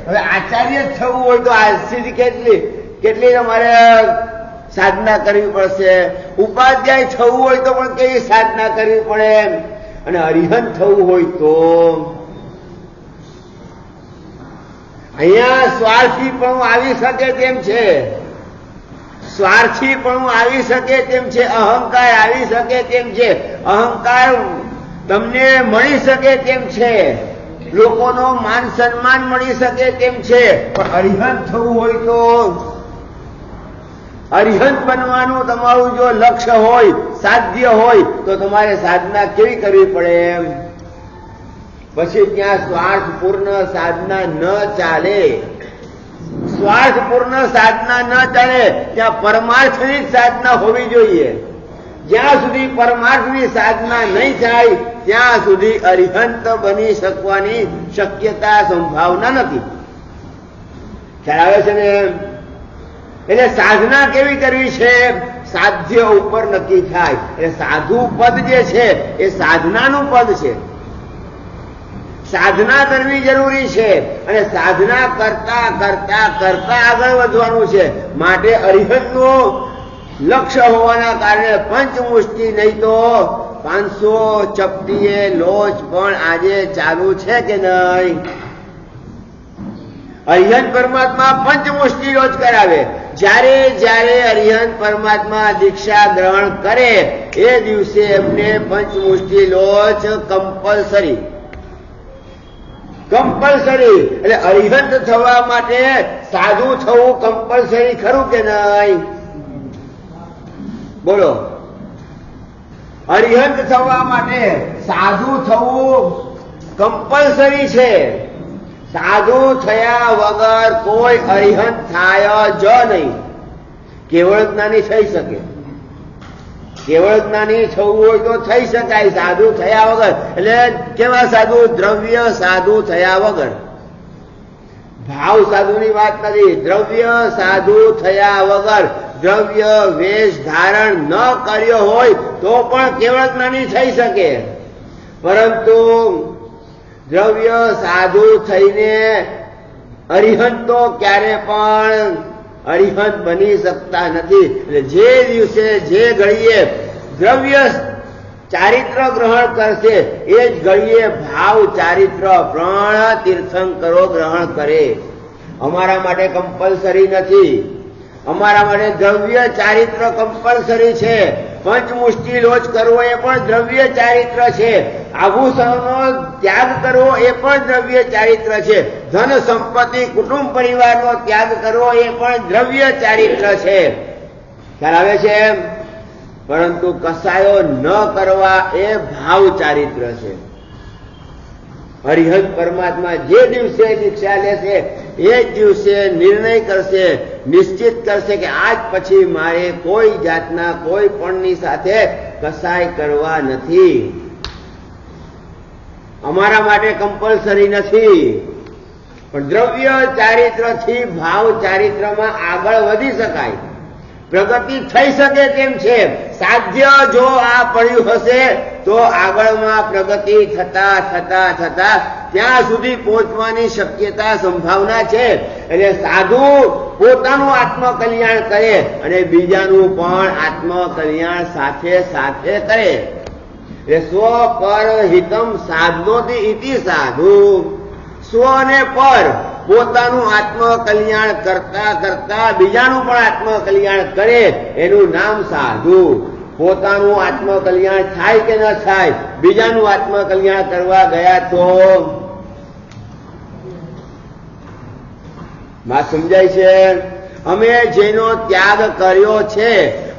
હવે આચાર્ય જ થવું હોય તો આજથી કેટલી તમારે સાધના કરવી પડશે. ઉપાધ્યાય થવું હોય તો પણ કેવી સાધના કરવી પડે. અને અરિહંત થવું હોય તો અહીંયા સ્વાર્થી પણ આવી શકે તેમ છે, સ્વાર્થી પણ આવી શકે તેમ છે, અહંકાર આવી શકે તેમ છે, અહંકાર તમને મળી શકે તેમ છે, લોકોનો માન સન્માન મળી શકે તેમ છે. પણ અરિહંત થવું હોય તો, અરિહંત બનવાનું તમારું જો લક્ષ્ય હોય, સાધ્ય હોય તો તમારે સાધના કેવી કરવી પડે એમ. પછી ત્યાં સ્વાર્થપૂર્ણ સાધના ન ચાલે, સ્વાર્થપૂર્ણ સાધના ન ચાલે, ત્યાં પરમાર્થની સાધના હોવી જોઈએ. જ્યાં સુધી પરમાર્થની સાધના નહીં થાય ત્યાં સુધી અરિહંત બની શકવાની શક્યતા સંભાવના નથી. ખ્યાલ આવે છે ને? એટલે સાધના કેવી કરવી છે, સાધ્ય ઉપર નક્કી થાય. એટલે સાધુ પદ જે છે એ સાધનાનું પદ છે, સાધના કરવી જરૂરી છે. અને સાધના કરતા કરતા કરતા આગળ વધવાનું છે. માટે અરિહંતનું લક્ષ્ય હોવાના કારણે પંચમુષ્ટિ નહીં તો 500 ચપટીએ લોચ પણ આજે ચાલુ છે કે નહીં? અરિહંત પરમાત્મા પંચમુષ્ટિ લોચ કરાવે. જ્યારે જ્યારે અરિહંત પરમાત્મા દીક્ષા ગ્રહણ કરે એ દિવસે એમને પંચમુષ્ટિ લોચ કમ્પલસરી. એટલે અરિહંત થવા માટે સાધુ થવું કમ્પલસરી ખરું કે નહીં? બોલો. અરિહંત થવા માટે સાધુ થવું કમ્પલસરી છે. સાધુ થયા વગર કોઈ અરિહંત થાય જ નહીં. કેવળ જ્ઞાની થઈ શકે, કેવળ જ્ઞાની થવું હોય તો થઈ શકાય, સાધુ થયા વગર. એટલે કેવા સાધુ? દ્રવ્ય સાધુ થયા વગર. ભાવ સાધુની વાત નથી, દ્રવ્ય સાધુ થયા વગર. દ્રવ્ય વેશ ધારણ ન કર્યો હોય તો પણ કેવળ જ્ઞાની થઈ શકે. પરંતુ દ્રવ્ય સાધુ થઈને અરિહંત તો ક્યારે પણ અરિહંત બની શકતા નથી. એટલે જે દિવસે જે ઘડીએ દ્રવ્ય ચારિત્ર ગ્રહણ કરશે એ જ ઘડીએ ભાવ ચારિત્ર પ્રાણ તીર્થંકરો ગ્રહણ કરે. અમારા માટે કમ્પલસરી નથી. અમારા માટે દ્રવ્ય ચારિત્ર કમ્પલસરી છે. પંચમુષ્ટિ લોચ કરવો એ પણ દ્રવ્ય ચારિત્ર છે. આભૂષણનો ત્યાગ કરવો એ પણ દ્રવ્ય ચારિત્ર છે. ધન સંપત્તિ કુટુંબ પરિવારનો ત્યાગ કરવો એ પણ દ્રવ્ય ચારિત્ર છે. ખ્યાલ આવે છે? પરંતુ કસાયો ન કરવા એ ભાવ ચારિત્ર છે. હરિહંત પરમાત્મા જે દિવસે દીક્ષા લેશે એ જ દિવસે નિર્ણય કરશે, નિશ્ચિત કરશે કે આજ પછી મારે કોઈ જાતના કોઈ પણની સાથે કસાય કરવા નથી. અમારા માટે કમ્પલસરી નથી. પણ દ્રવ્ય ચારિત્રથી ભાવ ચારિત્રમાં આગળ વધી શકાય, પ્રગતિ થઈ શકે તેમ છે. સાધ્ય જો આ પડ્યું હશે તો આગળમાં પ્રગતિ થતા થતા થતા ત્યાં સુધી પહોંચવાની શક્યતા સંભાવના છે. એટલે સાધુ પોતાનું આત્મકલ્યાણ કરે અને બીજાનું પણ આત્મકલ્યાણ સાથે સાથે કરે. એટલે સ્વ પર હિતમ સાધનોથી ઇતિ સાધુ. સ્વ અને પર પોતાનું આત્મકલ્યાણ કરતા કરતા બીજાનું પણ આત્મકલ્યાણ કરે એનું નામ સાધુ. પોતાનું આત્મકલ્યાણ થાય કે ન થાય, બીજાનું આત્મકલ્યાણ કરવા ગયા તો વાત સમજાય છે? અમે જેનો ત્યાગ કર્યો છે,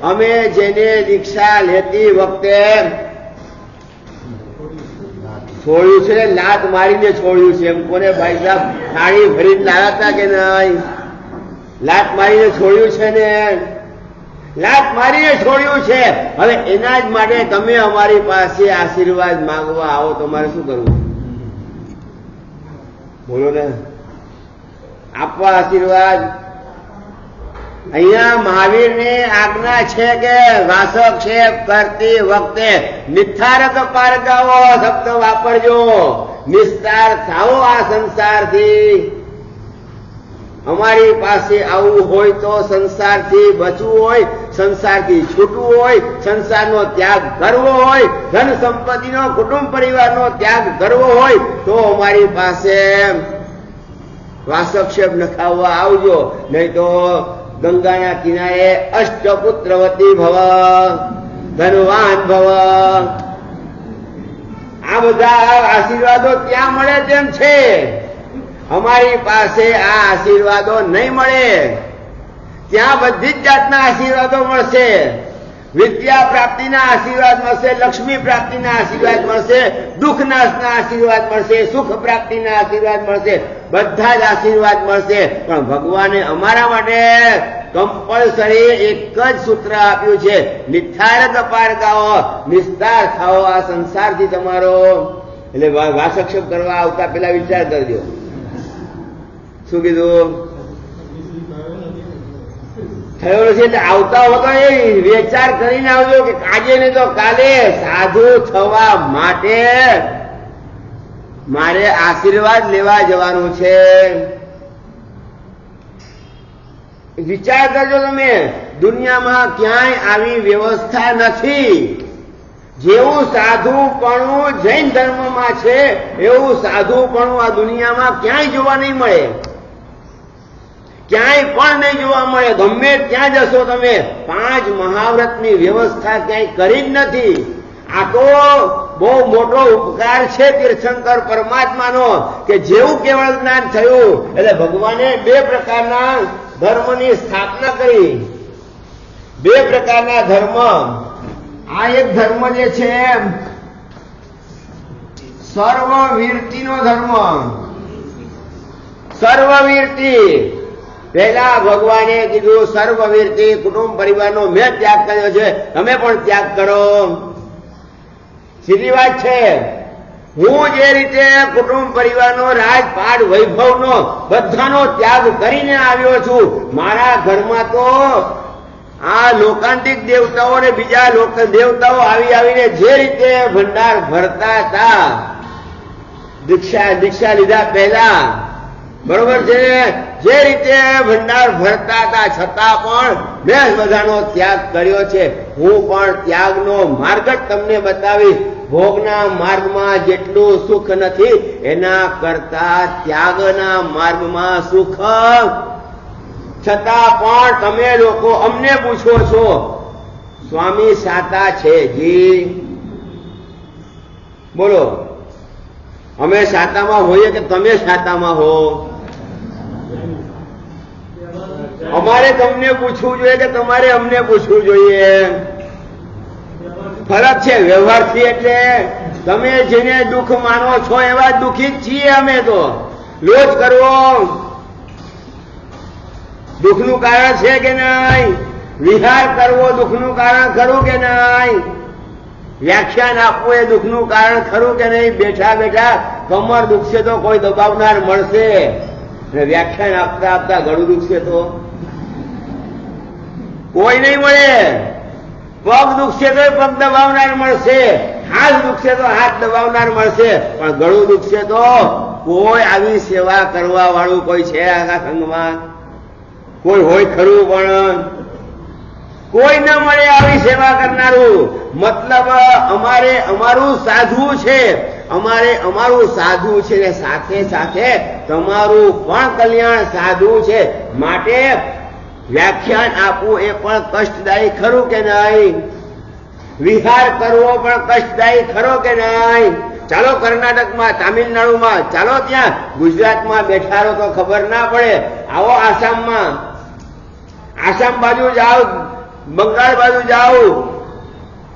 અમે જેને દીક્ષા લેતી વખતે છોડ્યું છે, લાત મારીને છોડ્યું છે. એમ કોને ભાઈ સાહેબ થાળી ભરીને લાવ્યા હતા કે નહીં? લાત મારીને છોડ્યું છે ને, લાત મારીને છોડ્યું છે. હવે એના જ માટે તમે અમારી પાસે આશીર્વાદ માંગવા આવો તો મારે શું કરવું? બોલો ને. આપવા આશીર્વાદ. અહીંયા મહાવીરની આજ્ઞા છે કે વાસક્ષેપ કરતી વખતે નિથારક પારગાવો શબ્દ વાપરજો. નિસ્તાર થાઓ આ સંસારથી. અમારી પાસે આવવું હોય તો સંસારથી બચવું હોય, સંસારથી છૂટવું હોય, સંસારનો ત્યાગ કરવો હોય, ધન સંપત્તિનો કુટુંબ પરિવારનો ત્યાગ કરવો હોય તો અમારી પાસે વાસક્ષેપ નખાવવા આવજો, નહીં તો ગંગાના કિનારે અષ્ટપુત્રવતી ભવ, ધનવાન ભવ, આ બધા આશીર્વાદો ત્યાં મળે તેમ છે. અમારી પાસે આ આશીર્વાદો નહીં મળે. ત્યાં બધી જ જાતના આશીર્વાદો મળશે. વિદ્યા પ્રાપ્તિના આશીર્વાદ મળશે, લક્ષ્મી પ્રાપ્તિના આશીર્વાદ મળશે, દુઃખ નાશના આશીર્વાદ મળશે, સુખ પ્રાપ્તિના આશીર્વાદ મળશે, બધા જ આશીર્વાદ મળશે. પણ ભગવાને અમારા માટે કમ્પલસરી એક જ સૂત્ર આપ્યું છે, નિથાર કપાર ગાઓ, નિસ્તાર થાઓ આ સંસારથી તમારો. એટલે વાસક્ષેપ કરવા આવતા પેલા વિચાર કરજો. શું કીધું? થયો નથી એટલે આવતા હોતો એ વિચાર કરીને આવજો કે આજે ને તો કાલે સાધુ થવા માટે મારે આશીર્વાદ લેવા જવાનું છે. વિચાર કરજો તમે, દુનિયામાં ક્યાંય આવી વ્યવસ્થા નથી. જેવું સાધુપણું જૈન ધર્મમાં છે એવું સાધુપણું આ દુનિયામાં ક્યાંય જોવા નહીં મળે. ક્યાંય પણ નહીં જોવા મળે. ગમે ત્યાં જશો તમે, 5 મહાવ્રતની વ્યવસ્થા ક્યાંય કરી જ નથી. આ તો બહુ મોટો ઉપકાર છે તીર્થંકર પરમાત્માનો કે જેવું કેવળ જ્ઞાન થયું એટલે ભગવાને 2 પ્રકારના ધર્મની સ્થાપના કરી. 2 પ્રકારના ધર્મ. આ એક ધર્મ જે છે સર્વવીરતીનો ધર્મ. સર્વવીરતી પહેલા ભગવાને કીધું સર્વવીરતી, કુટુંબ પરિવારનો મેં ત્યાગ કર્યો છે, તમે પણ ત્યાગ કરો. સીધી વાત છે. હું જે રીતે કુટુંબ પરિવારનો રાજપાટ વૈભવનો બધાનો ત્યાગ કરીને આવ્યો છું, મારા ઘરમાં તો આ લોકાંતિક દેવતાઓ ને બીજા લોક દેવતાઓ આવી આવીને જે રીતે ભંડાર ભરતા હતા દીક્ષા લીધા પહેલા, બરોબર છે, જે રીતે ભંડાર ભરતા હતા છતાં પણ મેં બધાનો ત્યાગ કર્યો છે. હું પણ ત્યાગનો માર્ગ જ તમને બતાવીશ. ભોગના માર્ગમાં જેટલું સુખ નથી એના કરતા ત્યાગના માર્ગમાં સુખ. છતાં પણ તમે લોકો અમને પૂછો છો સ્વામી સાતા છે જી? બોલો, અમે સાતામાં હોઈએ કે તમે સાતામાં હો? અમારે તમને પૂછવું જોઈએ કે તમારે અમને પૂછવું જોઈએ? ફરક છે વ્યવહારથી. એટલે તમે જેને દુઃખ માનો છો એવા દુઃખી જ છીએ અમે તો. લોચ કરવો દુઃખનું કારણ છે કે નહીં? વિહાર કરવો દુઃખનું કારણ ખરું કે નહીં? વ્યાખ્યાન આપવું એ દુઃખનું કારણ ખરું કે નહીં? બેઠા બેઠા કમર દુખશે તો કોઈ દબાવનાર મળશે, અને વ્યાખ્યાન આપતા આપતા ગળું દુખશે તો કોઈ નહીં મળે. પગ દુખશે તો પગ દબાવનાર મળશે, હાથ દુખશે તો હાથ દબાવનાર મળશે, પણ ગળું દુખશે તો કોઈ આવી સેવા કરવા વાળું કોઈ છે આખા સંઘમાં? કોઈ હોય ખરું? પણ કોઈ ન મળે આવી સેવા કરનારું. મતલબ અમારું સાધુ છે, અમારું સાધુ છે ને સાથે સાથે તમારું પણ કલ્યાણ સાધુ છે. માટે વ્યાખ્યાન આપવું એ પણ કષ્ટદાયી ખરું કે નહીં? વિહાર કરવો પણ કષ્ટદાયી ખરો કે નહીં? ચાલો કર્ણાટકમાં, તામિલનાડુમાં, ચાલો ત્યાં ગુજરાતમાં બેઠા રહો તો ખબર ના પડે. આવો આસામમાં, આસામ બાજુ જાઓ, બંગાળ બાજુ જાઓ,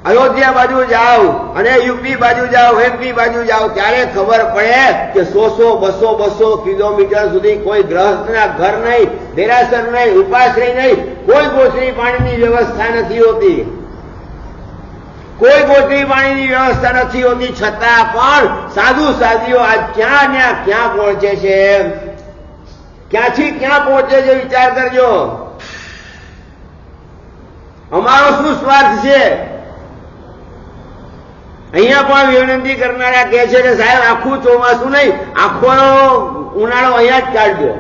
અયોધ્યા બાજુ જાઓ, અને યુપી બાજુ જાઓ, એમપી બાજુ જાઓ, ત્યારે ખબર પડે કે 100-200 કિલોમીટર સુધી કોઈ ગ્રહસ્થના ઘર નહીં, દેરાસર નહીં, ઉપાશ્રય નહીં, કોઈ ગોચરી પાણીની વ્યવસ્થા નથી હોતી. કોઈ ગોચરી પાણીની વ્યવસ્થા નથી હોતી. છતાં પણ સાધુ સાધ્વીઓ આજ ક્યાં પહોંચે છે? ક્યાંથી ક્યાં પહોંચે છે? વિચાર કરજો. અમારો શું સ્વાર્થ છે? અહીંયા પણ વિનંતી કરનારા કહે છે કે સાહેબ આખું ચોમાસું નહીં, આખો ઉનાળો અહીંયા જ કાઢજો.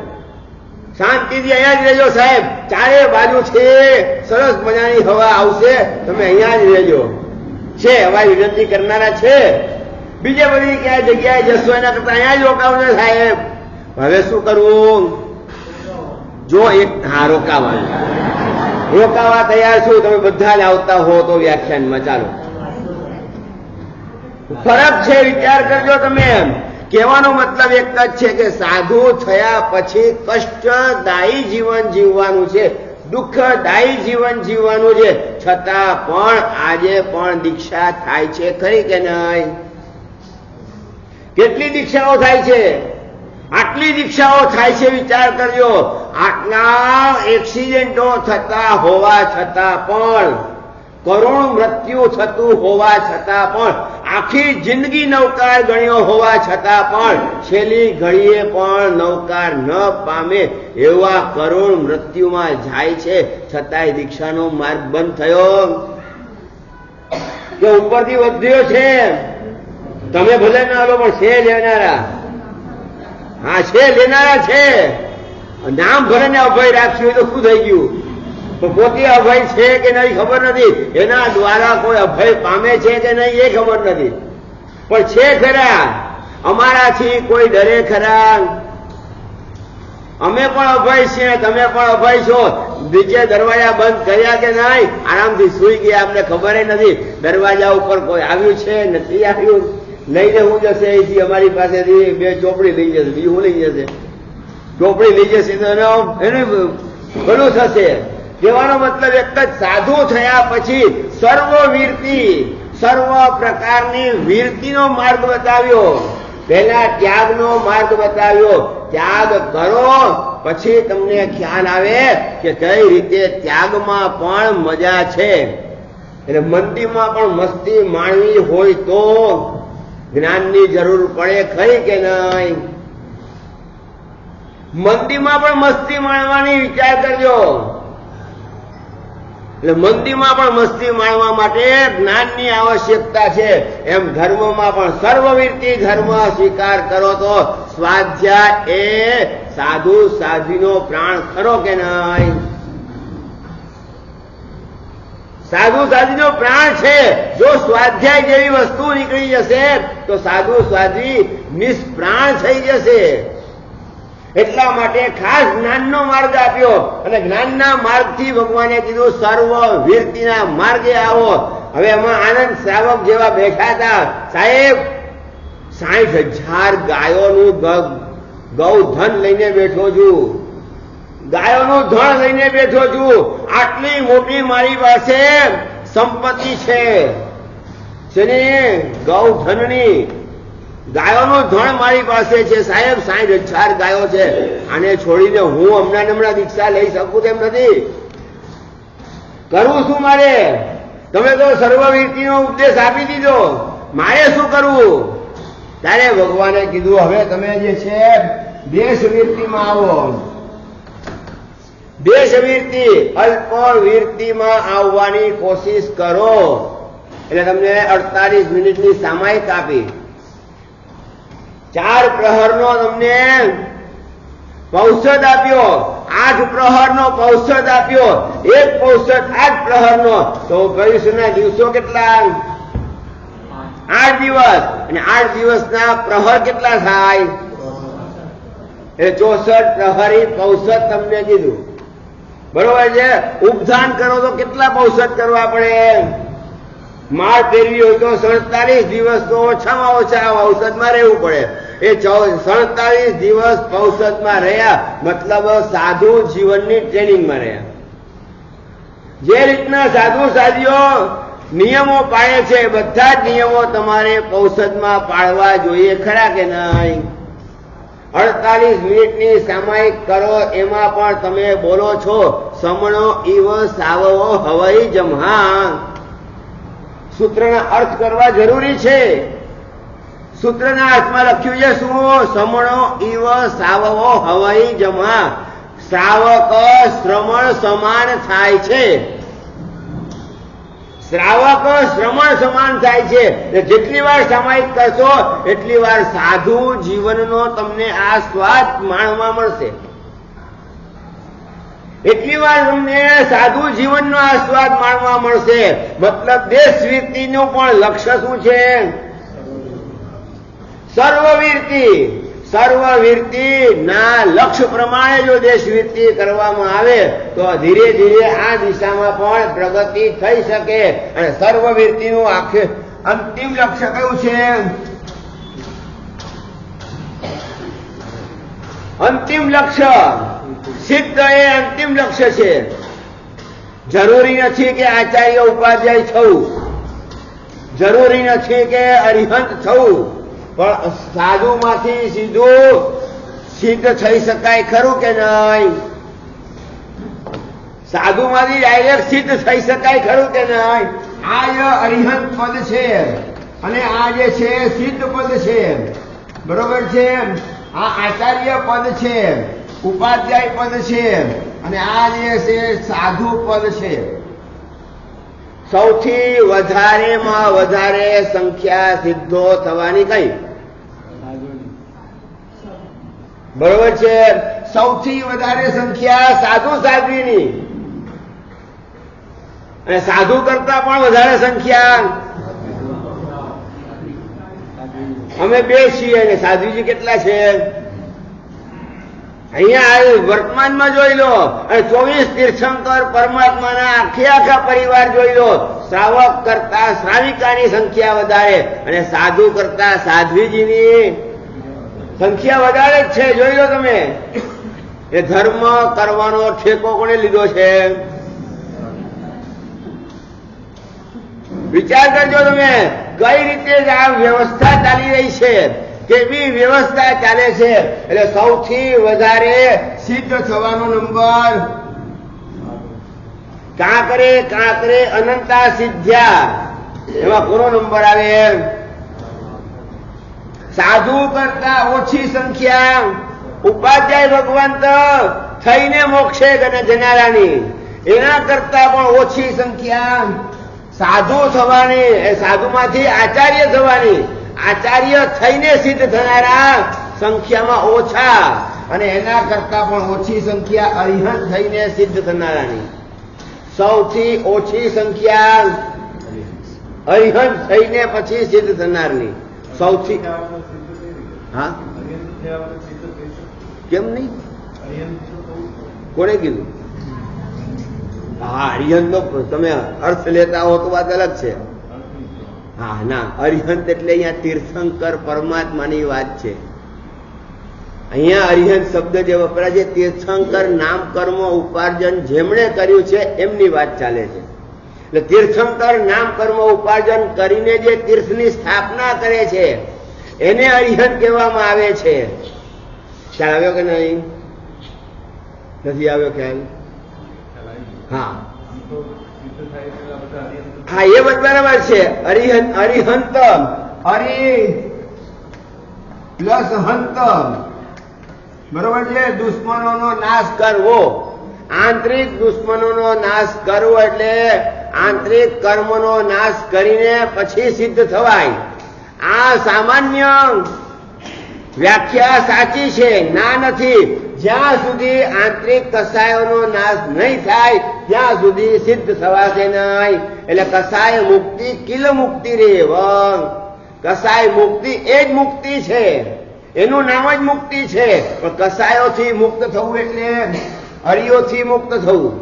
શાંતિથી અહીંયા જ રહેજો સાહેબ, ચારે બાજુ છે સરસ મજાની હવા આવશે, તમે અહીંયા જ રહેજો. છે અમારી વિનંતી કરનારા છે, બીજે બધી ક્યાંય જગ્યાએ જશો એના કરતા અહીંયા જ રોકાવજો સાહેબ. હવે શું કરવું? જો એક હા રોકાવા તૈયાર છું, તમે બધા જ આવતા હો તો વ્યાખ્યાનમાં. ચાલો, ફરક છે, વિચાર કરજો તમે. કહેવાનો મતલબ એક જ છે કે સાધુ થયા પછી કષ્ટદાયી જીવન જીવવાનું છે, દુઃખદાયી જીવન જીવવાનું છે. છતાં પણ આજે પણ દીક્ષા થાય છે ખરી કે નહીં? કેટલી દીક્ષાઓ થાય છે? આટલી દીક્ષાઓ થાય છે, વિચાર કરજો. આટલા એક્સિડન્ટો થતા હોવા છતાં પણ, કરુણ મૃત્યુ થતું હોવા છતાં પણ, આખી જિંદગી નવકાર ગણ્યો હોવા છતાં પણ છેલ્લી ઘડીએ પણ નવકાર ન પામે એવા કરુણ મૃત્યુમાં જાય છે. છતાંય દીક્ષાનો માર્ગ બંધ થયો કે ઉપરથી વધ્યો છે? તમે ભલે ના લો, પણ છે લેનારા. હા, છે લેનારા છે. નામ ભલે ને અભય રાખ્યું તો શું થઈ ગયું? પોતે અભય છે કે નહીં ખબર નથી, એના દ્વારા કોઈ અભય પામે છે કે નહીં એ ખબર નથી, પણ છે ખરા. અમારાથી કોઈ ડરે ખરા? અમે પણ અભય છીએ, તમે પણ અભય છો. નીચે દરવાજા બંધ કર્યા કે નહીં? આરામથી સુઈ ગયા, અમને ખબર નથી દરવાજા ઉપર કોઈ આવ્યું છે નથી આવ્યું. લઈને હું જશે અહીંથી, અમારી પાસેથી 2 ચોપડી લઈ જશે, બીજું લઈ જશે. ચોપડી લઈ જશે તો એનું ઘણું થશે. કહેવાનો મતલબ એક જ, સાધુ થયા પછી સર્વવીરતિ, સર્વ પ્રકારની વીરતિનો માર્ગ બતાવ્યો. પહેલા ત્યાગનો માર્ગ બતાવ્યો. ત્યાગ કરો પછી તમને ખ્યાલ આવે કે કઈ રીતે ત્યાગમાં પણ મજા છે. એટલે મંદીમાં પણ મસ્તી માણવી હોય તો જ્ઞાનની જરૂર પડે ખરી કે નહીં? મંદીમાં પણ મસ્તી માણવાની વિચાર કરજો. એટલે મંદીમાં પણ મસ્તી માણવા માટે જ્ઞાનની આવશ્યકતા છે. એમ ધર્મમાં પણ સર્વવીરતિ ધર્મ સ્વીકાર કરો તો સ્વાધ્યાય એ સાધુ સાધ્વીનો પ્રાણ ખરો કે નહીં? સાધુ સાધ્વીનો પ્રાણ છે. જો સ્વાધ્યાય જેવી વસ્તુ નીકળી જશે તો સાધુ સાધ્વી નિષ્પ્રાણ થઈ જશે. એટલા માટે ખાસ જ્ઞાનનો માર્ગ આપ્યો, અને જ્ઞાનના માર્ગથી ભગવાને કીધું સર્વ વીરતિના માર્ગે આવો. હવે એમાં આનંદ શ્રાવક જેવા બેઠા હતા. સાહેબ, 60,000 ગાયોનું ગૌધન લઈને બેઠો છું, ગાયોનું ધન લઈને બેઠો છું. આટલી મોટી મારી પાસે સંપત્તિ છે, ગૌધનની. ગાયોનું ધણ મારી પાસે છે. સાહેબ, 60,000 ગાયો છે. આને છોડીને હું હમણાં દીક્ષા લઈ શકું તેમ નથી. કરવું શું મારે? તમે તો સર્વવીરતિનો ઉપદેશ આપી દીધો, મારે શું કરવું? ત્યારે ભગવાને કીધું હવે તમે જે છે દેશવીરતિમાં આવો. દેશવીરતિ, અલ્પ વીરતિમાં આવવાની કોશિશ કરો. એટલે તમને 48 મિનિટની સામાયિક આપી. 4 પ્રહરનો તમને પૌષધ આપ્યો, 8 પ્રહરનો પૌષધ આપ્યો. એક પૌષધ 8 પ્રહરનો, તો ભવિષ્યના દિવસો કેટલા? 8 દિવસ. અને 8 દિવસના પ્રહર કેટલા થાય? એટલે 64 પ્રહરી પૌષધ તમને કીધું. બરોબર છે? ઉપધાન કરો તો કેટલા પૌષધ કરવા પડે? માળ ફેરવી હોય તો 47 દિવસ તો ઓછામાં ઓછા ઔષધમાં રહેવું પડે. એ 47 દિવસ ઔષધમાં રહ્યા, મતલબ સાધુ જીવનની ટ્રેનિંગમાં રહ્યા. જે રીતના સાધુ સાધ્વીઓ નિયમો પાળે છે, બધા જ નિયમો તમારે ઔષધમાં પાળવા જોઈએ ખરા કે નહીં? 48 મિનિટની સામાયિક કરો, એમાં પણ તમે બોલો છો સમણો ઇવ સાવવો હવઈ જમહા. સૂત્રના અર્થ કરવા જરૂરી છે. સૂત્રના અર્થમાં લખ્યું છે શું? સમણો ઇવ સાવવો હવઈ જમા. શ્રાવક શ્રમણ સમાન થાય છે. શ્રાવક શ્રમણ સમાન થાય છે. જેટલી વાર સામાયિક કરશો એટલી વાર સાધુ જીવનનો તમને આ સ્વાદ માણવા મળશે. એટલી વાર તમને સાધુ જીવનનો આસ્વાદ માણવા મળશે. મતલબ દેશવીરતીનું પણ લક્ષ્ય શું છે? સર્વવીરતી. સર્વવીરતી ના લક્ષ્ય પ્રમાણે જો દેશવીરતી કરવામાં આવે તો ધીરે ધીરે આ દિશામાં પણ પ્રગતિ થઈ શકે. અને સર્વવીરતીનું આખે અંતિમ લક્ષ્ય કયું છે? અંતિમ લક્ષ્ય સિદ્ધ એ અંતિમ લક્ષ્ય છે. જરૂરી નથી કે આચાર્ય ઉપાધ્યાય થવું, જરૂરી નથી કે અરિહંત થવું, પણ સાધુમાંથી સીધું સિદ્ધ થઈ શકાય ખરું કે નહીં? સાધુમાંથી ડાયરેક્ટ સિદ્ધ થઈ શકાય ખરું કે નહીં? આ અરિહંત પદ છે અને આ જે છે સિદ્ધ પદ છે. બરોબર છે? આ આચાર્ય પદ છે, ઉપાધ્યાય પદ છે અને આ જે છે સાધુ પદ છે. સૌથી વધારેમાં વધારે સંખ્યા સિદ્ધો થવાની કઈ? બરોબર છે? સૌથી વધારે સંખ્યા સાધુ સાધ્વીની અને સાધુ કરતા પણ વધારે સંખ્યા અમે બે છીએ અને સાધુજી કેટલા છે? અહીંયા વર્તમાનમાં જોઈ લો અને 24 તીર્થંકર પરમાત્માના આખા પરિવાર જોઈ લો. શ્રાવક કરતા શ્રાવિકાની સંખ્યા વધારે અને સાધુ કરતા સાધ્વીજીની સંખ્યા વધારે જ છે. જોઈ લો તમે. એ ધર્મ કરવાનો ઠેકો કોને લીધો છે? વિચાર કરજો તમે કઈ રીતે આ વ્યવસ્થા ચાલી રહી છે, કેવી વ્યવસ્થા ચાલે છે. એટલે સૌથી વધારે સિદ્ધ થવાનો નંબર કાંકરે કાંકરે અનંતા સિદ્ધ્યા. એમાં કોનો નંબર આવે? સાધુ કરતા ઓછી સંખ્યા ઉપાધ્યાય ભગવંત થઈને મોક્ષે જનારાની, એના કરતા પણ ઓછી સંખ્યા સાધુ થવાની, એ સાધુમાંથી આચાર્ય થવાની, આચાર્ય થઈને સિદ્ધ થનારા સંખ્યામાં ઓછા અને એના કરતા પણ ઓછી સંખ્યા અરિહંત થઈને સિદ્ધ થનારાની. સૌથી ઓછી સંખ્યા અરિહંત થઈને પછી સિદ્ધ થનારની. સૌથી હા કેમ નહીં? કોને કીધું? હા, અરિહંત નો તમે અર્થ લેતા હો તો વાત અલગ છે. હા ના, અરિહંત એટલે અહીંયા તીર્થંકર પરમાત્માની વાત છે. અહીંયા અરિહંત શબ્દ જે વપરાય છે તીર્થંકર નામ કર્મ ઉપાર્જન જેમણે કર્યું છે એમની વાત ચાલે છે. એટલે તીર્થંકર નામ કર્મ ઉપાર્જન કરીને જે તીર્થની સ્થાપના કરે છે એને અરિહંત કહેવામાં આવે છે. ખ્યાલ આવ્યો કે નહીં? નથી આવ્યો ખ્યાલ? હા હા, એ વાત બરાબર છે. અરિહંત, અરિહંત, અરિ પ્લસ હંત, બરોબર છે? દુશ્મનોનો નાશ કરવો, આંતરિક દુશ્મનોનો નાશ કરવો એટલે આંતરિક કર્મનો નાશ કરીને પછી સિદ્ધ થવાય. આ સામાન્ય વ્યાખ્યા સાચી છે, ના નથી. જ્યાં સુધી આંતરિક કસાયોનો નાશ નહીં થાય ત્યાં સુધી સિદ્ધ થવાશે નહીં. એટલે કસાય મુક્તિ કિલ મુક્તિ રે. કસાય મુક્તિ એ જ મુક્તિ છે, એનું નામ જ મુક્તિ છે. પણ કસાયોથી મુક્ત થવું એટલે હરિયોથી મુક્ત થવું,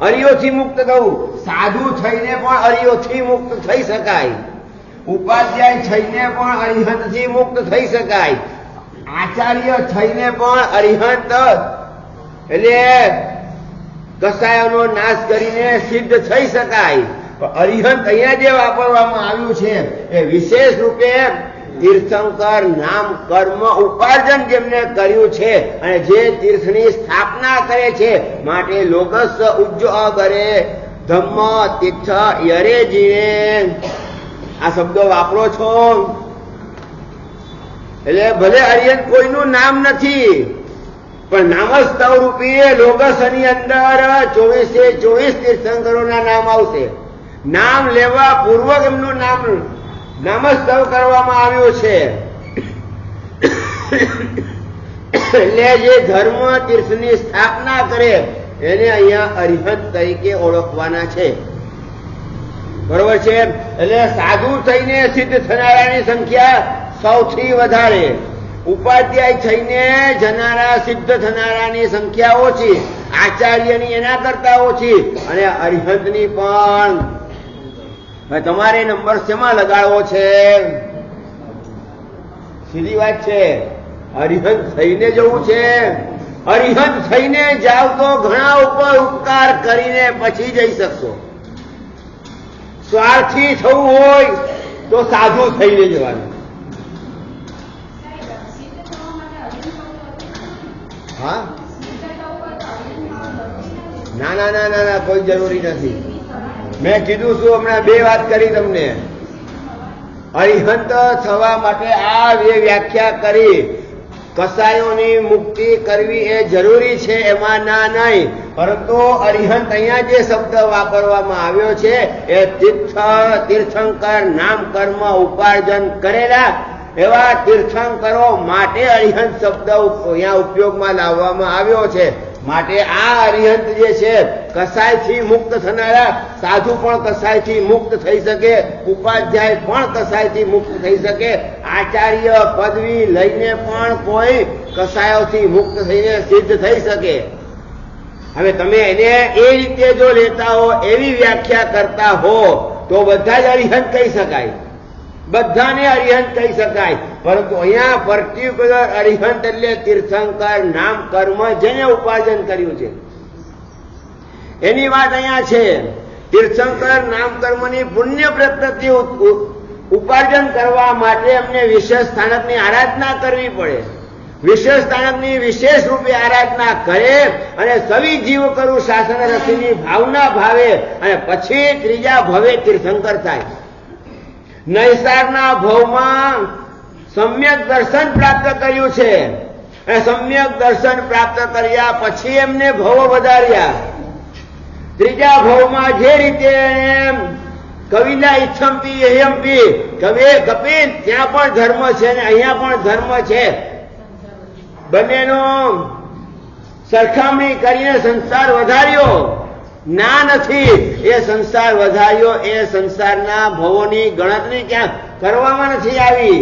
હરિયોથી મુક્ત થવું. સાધુ થઈને પણ હરિયોથી મુક્ત થઈ શકાય, ઉપાધ્યાય થઈને પણ અરિહંતથી મુક્ત થઈ શકાય, આચાર્ય થઈને પણ અરિહંત એટલે કસાયોનો નાશ કરીને સિદ્ધ થઈ શકાય. પણ અરિહંત અહીંયા જે વાપરવામાં આવ્યું છે એ વિશેષ રૂપે તીર્થંકર નામ કર્મ ઉપાર્જન જેમને કર્યું છે અને જે તીર્થની સ્થાપના કરે છે માટે લોગસ ઉજ્જો કરે ધમ્મ તીર્થ યરે જીવે. આ શબ્દો વાપરો છો એટલે ભલે અરિહંત કોઈનું નામ નથી પણ નામસ્તવ રૂપી લોગસ ની અંદર 24 તીર્થંકરોના નામ આવશે. નામ લેવા પૂર્વક એમનું નામસ્તવ કરવામાં આવ્યું છે. એટલે જે ધર્મ તીર્થની સ્થાપના કરે એને અહીંયા અરિહંત તરીકે ઓળખવાના છે. બરોબર છે. એટલે સાધુ થઈને સિદ્ધ થનારાની સંખ્યા સૌથી વધારે, ઉપાધ્યાય થઈને જનારા સિદ્ધ થનારાની સંખ્યા ઓછી, આચાર્યની એના કરતા ઓછી, અને અરિહંતની પણ. તમારે નંબર શેમાં લગાડવો છે? સીધી વાત છે, અરિહંત થઈને જવું છે. અરિહંત થઈને જાવ તો ઘણા ઉપર ઉપકાર કરીને પછી જઈ શકશો. સ્વાર્થી થવું હોય તો સાધુ થઈને જવાનું. હા, ના ના ના ના ના, કોઈ જરૂરી નથી. મેં કીધું શું, હમણાં બે વાત કરી તમને. અરિહંત થવા માટે આ બે વ્યાખ્યા કરી. કસાયોની મુક્તિ કરવી એ જરૂરી છે, એમાં ના નહીં. પરંતુ અરિહંત અહીંયા જે શબ્દ વાપરવામાં આવ્યો છે એ તીર્થંકર નામ કર્મ ઉપાર્જન કરેલા એવા તીર્થંકરો માટે અરિહંત શબ્દ અહીંયા ઉપયોગમાં લાવવામાં આવ્યો છે. માટે આ અરિહંત જે છે કસાયથી મુક્ત થનારા, સાધુ પણ કસાયથી મુક્ત થઈ શકે, ઉપાધ્યાય પણ કસાયથી મુક્ત થઈ શકે, આચાર્ય પદવી લઈને પણ કોઈ કસાયોથી મુક્ત થઈને સિદ્ધ થઈ શકે. હવે તમે એને એ રીતે જો લેતા હો, એવી વ્યાખ્યા કરતા હો તો બધા જ અરિહંત કહી શકાય, બધાને અરિહંત કહી શકાય. પરંતુ અહીંયા પર્ટિક્યુલર અરિહંત એટલે તીર્થંકર નામ કર્મ જેને ઉપાર્જન કર્યું છે એની વાત અહીંયા છે. તીર્થંકર નામ કર્મની પુણ્ય પ્રવૃત્તિ ઉપાર્જન કરવા માટે અમને વિશેષ સ્થાનકની આરાધના કરવી પડે. વિશેષ સ્થાનકની વિશેષ રૂપે આરાધના કરે અને સવી જીવ કરું શાસન રસીની ભાવના ભાવે અને પછી ત્રીજા ભવે તીર્થંકર થાય. નૈસારના ભવમાં સમ્યક દર્શન પ્રાપ્ત કર્યું છે અને સમ્યક દર્શન પ્રાપ્ત કર્યા પછી એમને ભવ વધાર્યા. ત્રીજા ભવમાં જે રીતે કવિના ઈચ્છમપી એહમપી કપિલ ત્યાં પણ ધર્મ છે ને અહીંયા પણ ધર્મ છે, બંનેનો સરખામણી કરીને સંસાર વધાર્યો. ના નથી, એ સંસાર વધાર્યો, એ સંસારના ભવોની ગણતરી ક્યાં કરવામાં નથી આવી.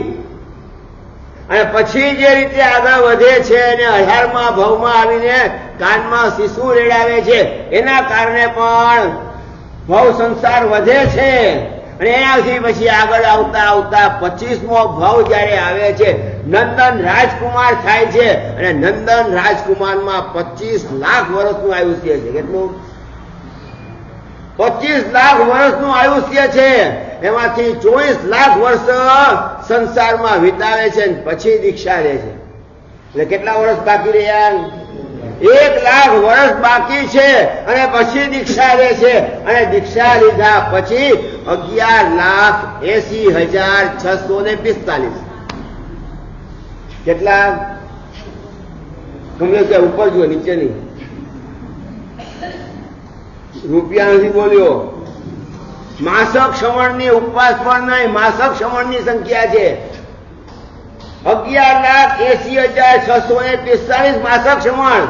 અને પછી જે રીતે આગળ વધે છે અને 18મા ભવમાં આવીને કાનમાં શિશુ રેડાવે છે એના કારણે પણ ભવ સંસાર વધે છે. અને એનાથી પછી આગળ આવતા આવતા 25મો ભવ જયારે આવે છે નંદન રાજકુમાર થાય છે અને નંદન રાજકુમારમાં 25 લાખ વર્ષનું આયુષ્ય છે. કેટલું? 25 લાખ વર્ષનું આયુષ્ય છે. એમાંથી 24 લાખ વર્ષ સંસારમાં વિતાવે છે પછી દીક્ષા લે છે. એટલે કેટલા વર્ષ બાકી રહ્યા? 1 લાખ વર્ષ બાકી છે અને પછી દીક્ષા લે છે. અને દીક્ષા લીધા પછી 11,80,645. કેટલા? તમને ત્યાં ઉપર જુઓ, નીચે નહીં. રૂપિયા નથી બોલ્યો. માસક શ્રવણની ઉપવાસ પણ નહીં, માસક શ્રવણની સંખ્યા છે 11,80,645 માસક શ્રવણ.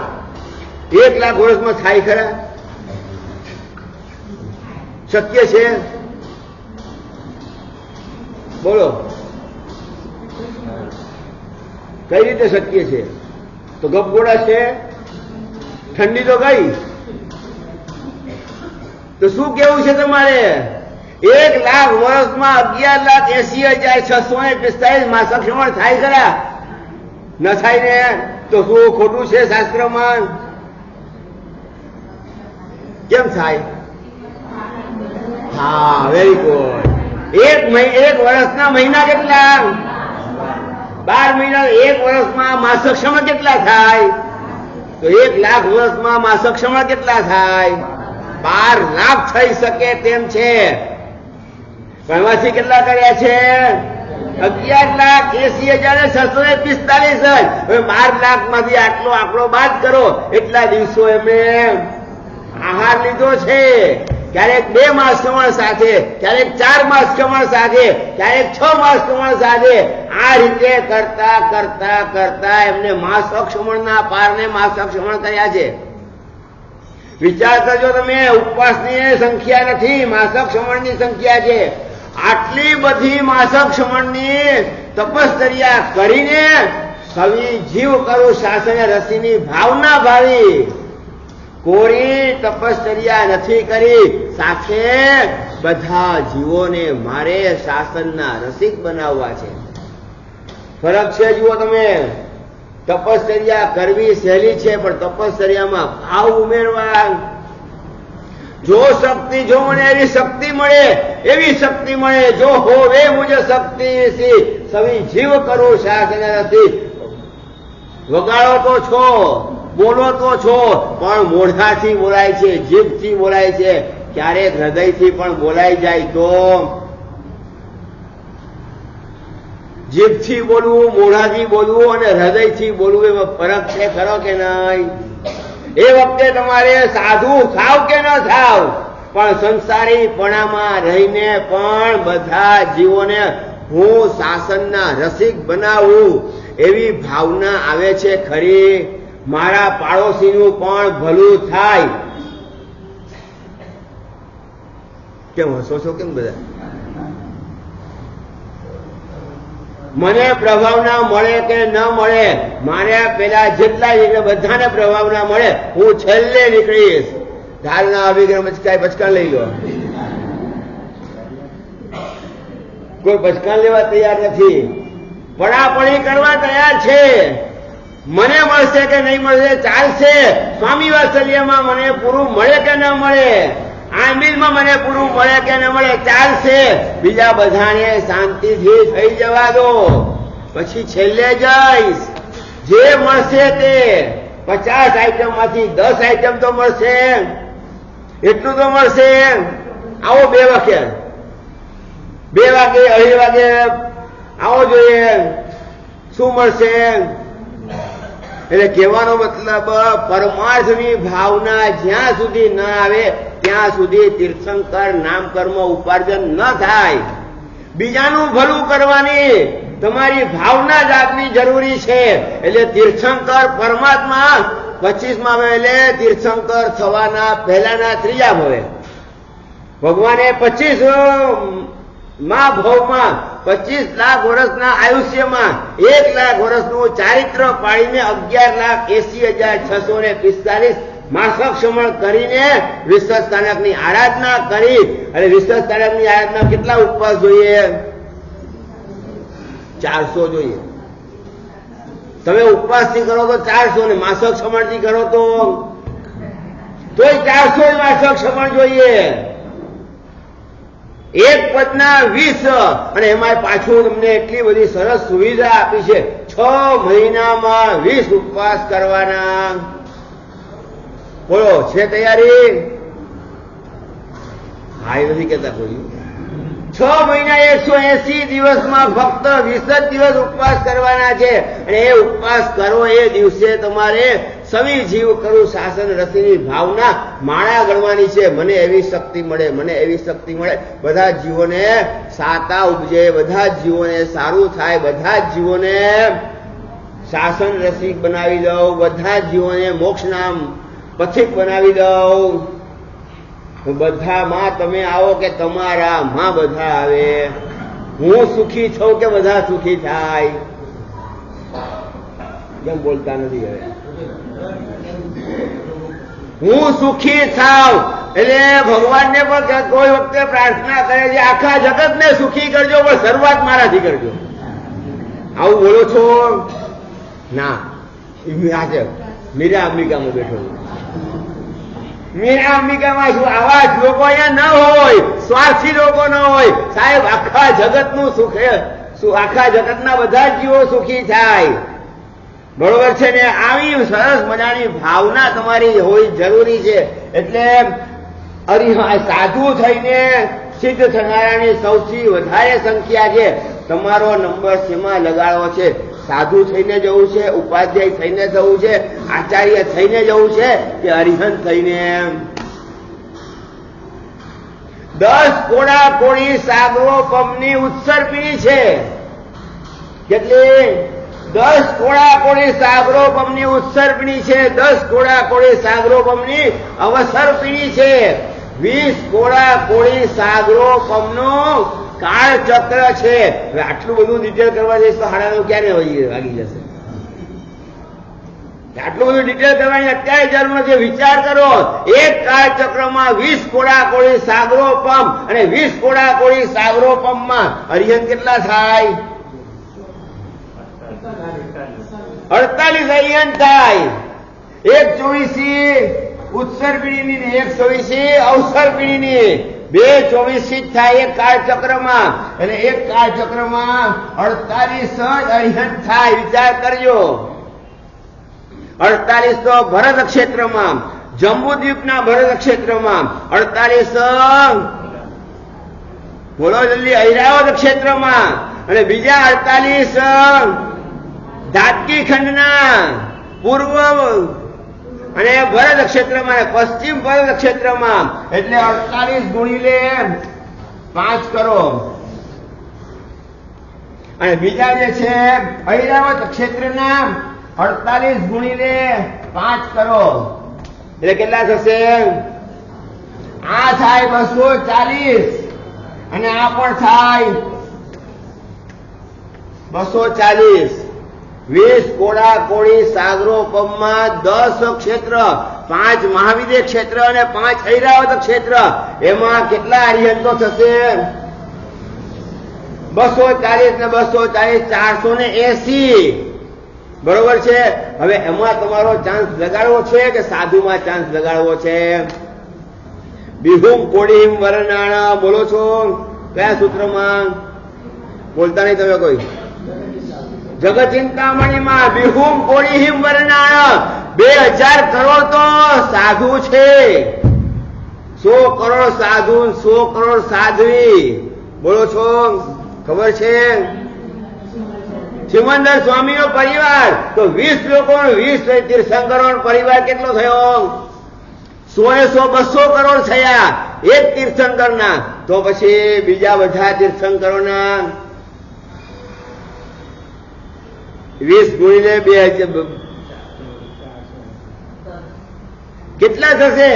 1 લાખ વર્ષમાં થાય ખરા? શક્ય છે? બોલો, કઈ રીતે શક્ય છે? તો ગપગોળા છે, ઠંડી તો ગઈ. તો શું કેવું છે તમારે? 1 લાખ વર્ષમાં 11,80,645 માસક શ્રવણ થાય ખરા? ન થાય ને તો શું ખોટું છે શાસ્ત્રમાં? કેમ થાય? હા, વેરી ગુડ. 1 વર્ષના મહિના કેટલા? 12 મહિના. 1 વર્ષમાં માસક શ્રવણ કેટલા થાય? તો 1 લાખ વર્ષમાં માસક શ્રવણ કેટલા થાય? 12 લાખ થઈ શકે તેમ છે. પણ એમાંથી કેટલા કર્યા છે? 11,80,645. હવે 12 લાખ માંથી આટલો આંકડો બાદ કરો, એટલા દિવસો એમણે આહાર લીધો છે. ક્યારેક 2 માસ કમળ સાથે, ક્યારેક 4 માસ કમળ સાથે, ક્યારેક 6 માસ કમળ સાથે, આ રીતે કરતા કરતા કરતા એમને માસક્ષમણના પારને માસક્ષમણ કર્યા છે. વિચાર કરજો તમે, ઉપવાસની સંખ્યા નથી, માસક્ષમણની સંખ્યા છે. આટલી બધી માસક્ષમણની તપશ્ચર્યા કરીને સવી જીવ કરું શાસન રસીની ભાવના ભાવી, કોરી તપશ્ચર્યા નથી કરી, સાથે બધા જીવોને મારે શાસનના રસિક બનાવવા છે. ફરક છે જુઓ તમે. તપશ્ચર્યા કરવી સહેલી છે, પણ તપશ્ચર્યામાં ભાવ ઉમેરવા. જો શક્તિ જો મને એવી શક્તિ મળે, એવી શક્તિ મળે, જો હોવે મુજે શક્તિ સવી જીવ કરું શાસન રસી. વગાડો તો છો, બોલો તો છો, પણ મોઢાથી બોલાય છે, જીભથી બોલાય છે, ક્યારેક હૃદયથી પણ બોલાઈ જાય તો. જીભથી બોલવું, મોઢાથી બોલવું અને હૃદયથી બોલવું એમાં ફરક છે ખરો કે નહીં? એ વખતે તમારે સાધુ થાવ કે ન થાવ, પણ સંસારીપણામાં રહીને પણ બધા જીવોને હું શાસનના રસિક બનાવું એવી ભાવના આવે છે ખરી. મારા પાડોશીનું પણ ભલું થાય. કેમ હસો છો કેમ બધા? મને પ્રભાવ ના મળે કે ન મળે, મારે પેલા જેટલા નીકળે બધાને પ્રભાવ ના મળે, હું છેલ્લે નીકળીશ. ઢાલના અભિગ્રહ બચકાન લઈ લો. કોઈ બચકાન લેવા તૈયાર નથી, પડાપડી કરવા તૈયાર છે. મને મળશે કે નહીં મળશે ચાલશે. સ્વામી વાત્સલ્યમાં મને પૂરું મળે કે ન મળે, આમિલમાં મને પૂરું મળે કે ન મળે ચાલશે. બીજા બધાને શાંતિથી થઈ જવા દો, પછી છેલ્લે જઈશ. જે મળશે તે 50 આઈટમ માંથી 10 આઈટમ તો મળશે, એટલું તો મળશે. આવો 2 વાગે 2:30 વાગે આવો જોઈએ. શું મળશે? એટલે કહેવાનો મતલબ પરમાર્થની ભાવના જ્યાં સુધી ન આવે ત્યાં સુધી તીર્થંકર નામ કર્મ ઉપાર્જન ન થાય. બીજાનું ભલું કરવાની તમારી ભાવના જાગવી જરૂરી છે. એટલે તીર્થંકર પરમાત્મા 25મા એટલે તીર્થંકર થવાના પહેલાના 3જા ભવે ભગવાને 25મા ભવમાં 25 લાખ વર્ષના આયુષ્યમાં 1 લાખ વર્ષનું ચારિત્ર પાડીને 11,80,645 માસક્ષમણ કરીને વિશ્વસ્થાનકની આરાધના કરી. અને વિશ્વસ્થાનકની આરાધના કેટલા ઉપવાસ જોઈએ? 400 જોઈએ. તમે ઉપવાસથી કરો તો 400 ને માસક્ષમણથી કરો તોય 400 માસક્ષમણ જોઈએ. એક પદના 20, અને એમાં પાછું તમને એટલી બધી સરસ સુવિધા આપી છે, 6 મહિનામાં 20 ઉપવાસ કરવાના. બોલો, છે તૈયારી? હા, એ નથી કેતા કોઈ. 6 મહિના 180 દિવસમાં ફક્ત 20 જ દિવસ ઉપવાસ કરવાના છે. અને એ ઉપવાસ કરો એ દિવસે તમારે સવી જીવ કરું શાસન રસીની ભાવના માળા ગણવાની છે. મને એવી શક્તિ મળે, મને એવી શક્તિ મળે, બધા જીવોને સાતા ઉપજે, બધા જીવોને સારું થાય, બધા જીવોને શાસન રસિક બનાવી દઉં, બધા જીવોને મોક્ષના પથિક બનાવી દઉં. બધામાં તમે આવો કે તમારામાં બધા આવે. હું સુખી થઉં કે બધા સુખી થાય. કેમ બોલતા નથી હવે? હું સુખી થાવ એટલે ભગવાનને પણ કોઈ વખતે પ્રાર્થના કરે છે, આખા જગતને સુખી કરજો, પણ શરૂઆત મારાથી કરજો. આવું બોલો છો? ના, આજે મીરા અંબિકામાં બેઠો છું. મીરા અંબિકામાં શું આવા જ લોકો અહીંયા ન હોય, સ્વાર્થી લોકો ન હોય. સાહેબ, આખા જગતનું સુખ, આખા જગતના બધા જીવો સુખી થાય. બરોબર છે ને? આવી સરસ મજાની ભાવના તમારી હોવી જરૂરી છે. એટલે સાધુ થઈને સિદ્ધ થનારાની સૌથી વધારે સંખ્યા છે. તમારો નંબર શેમાં લગાડવો છે? સાધુ થઈને જવું છે, ઉપાધ્યાય થઈને જવું છે, આચાર્ય થઈને જવું છે, કે અરિહંત થઈને? 10 કોડા કોળી સાગરો પમની ઉત્સર્પિણી છે. કેટલી? 10 કોડા કોળી સાગરો પમની ઉત્સર્પિણી છે. 10 કોડા કોળી સાગરો પમની અવસર્પિણી છે. 20 કોડા કોળી સાગરો પમનું કાળચક્ર છે. હવે આટલું બધું ડિટેલ કરવા જઈશ તો 9:30 ક્યારે વાગી જશે? આટલું બધું ડિટેલ કરવાની અત્યારે જરૂર નથી. વિચાર કરો, એક કાળચક્રમાં 20 કોડા કોળી સાગરો પંપ અને 20 કોડા કોળી સાગરો પંપમાં અરિહંત કેટલા થાય? 48 અરિહંત થાય. 1/24 ઉત્સર્પિણીની ને 1/24 અવસર્પિણીની. 2/24 જ થાય એક કાળચક્રમાં. એટલે એક કાળચક્રમાં 48 જ અરિહંત થાય. વિચાર કરજો. 48 તો ભરત ક્ષેત્રમાં, જંબુદ્વીપના ભરત ક્ષેત્રમાં. 48 બોલો જલ્દી, ઐરાવત ક્ષેત્રમાં. અને બીજા 48 ધાતકી ખંડના પૂર્વ અને ભરત ક્ષેત્રમાં, પશ્ચિમ ભરત ક્ષેત્રમાં. એટલે 48 ગુણીલે 5 કરો. અને બીજા જે છે ઐરાવત ક્ષેત્રના 48 ગુણીલે 5 કરો. એટલે કેટલા થશે? આ થાય 240 અને આ પણ થાય 240. 20 કોડા કોળી સાગરો પંપમાં 10 ક્ષેત્ર, 5 મહાવિદ્ય ક્ષેત્ર અને 5 ઐરાવત ક્ષેત્ર. એમાં કેટલા અરિહંતો થશે? 240 ને 240 480. બરોબર છે. હવે એમાં તમારો ચાન્સ લગાડવો છે કે સાધુમાં ચાન્સ લગાડવો છે? બિહુમ કોડીમ વર્ણાણ બોલો છો? કયા સૂત્રમાં? બોલતા નહીં તમે કોઈ. જગચિંતામણીમાં બિહુમ કોડીહિમ વર્ણાણ 2000 કરોડ તો સાધુ છે. 100 કરોડ સાધુ, 100 કરોડ સાધ્વી. બોલો છો? ખબર છે? સિમંદર સ્વામીનો પરિવાર તો 20 લોકો, 20 તીર્થંકરો પરિવાર કેટલો થયો? 100 200 કરોડ થયા એક તીર્થંકરના. તો પછી બીજા બધા તીર્થંકરોના 20 ગુણીને 2000 કેટલા થશે?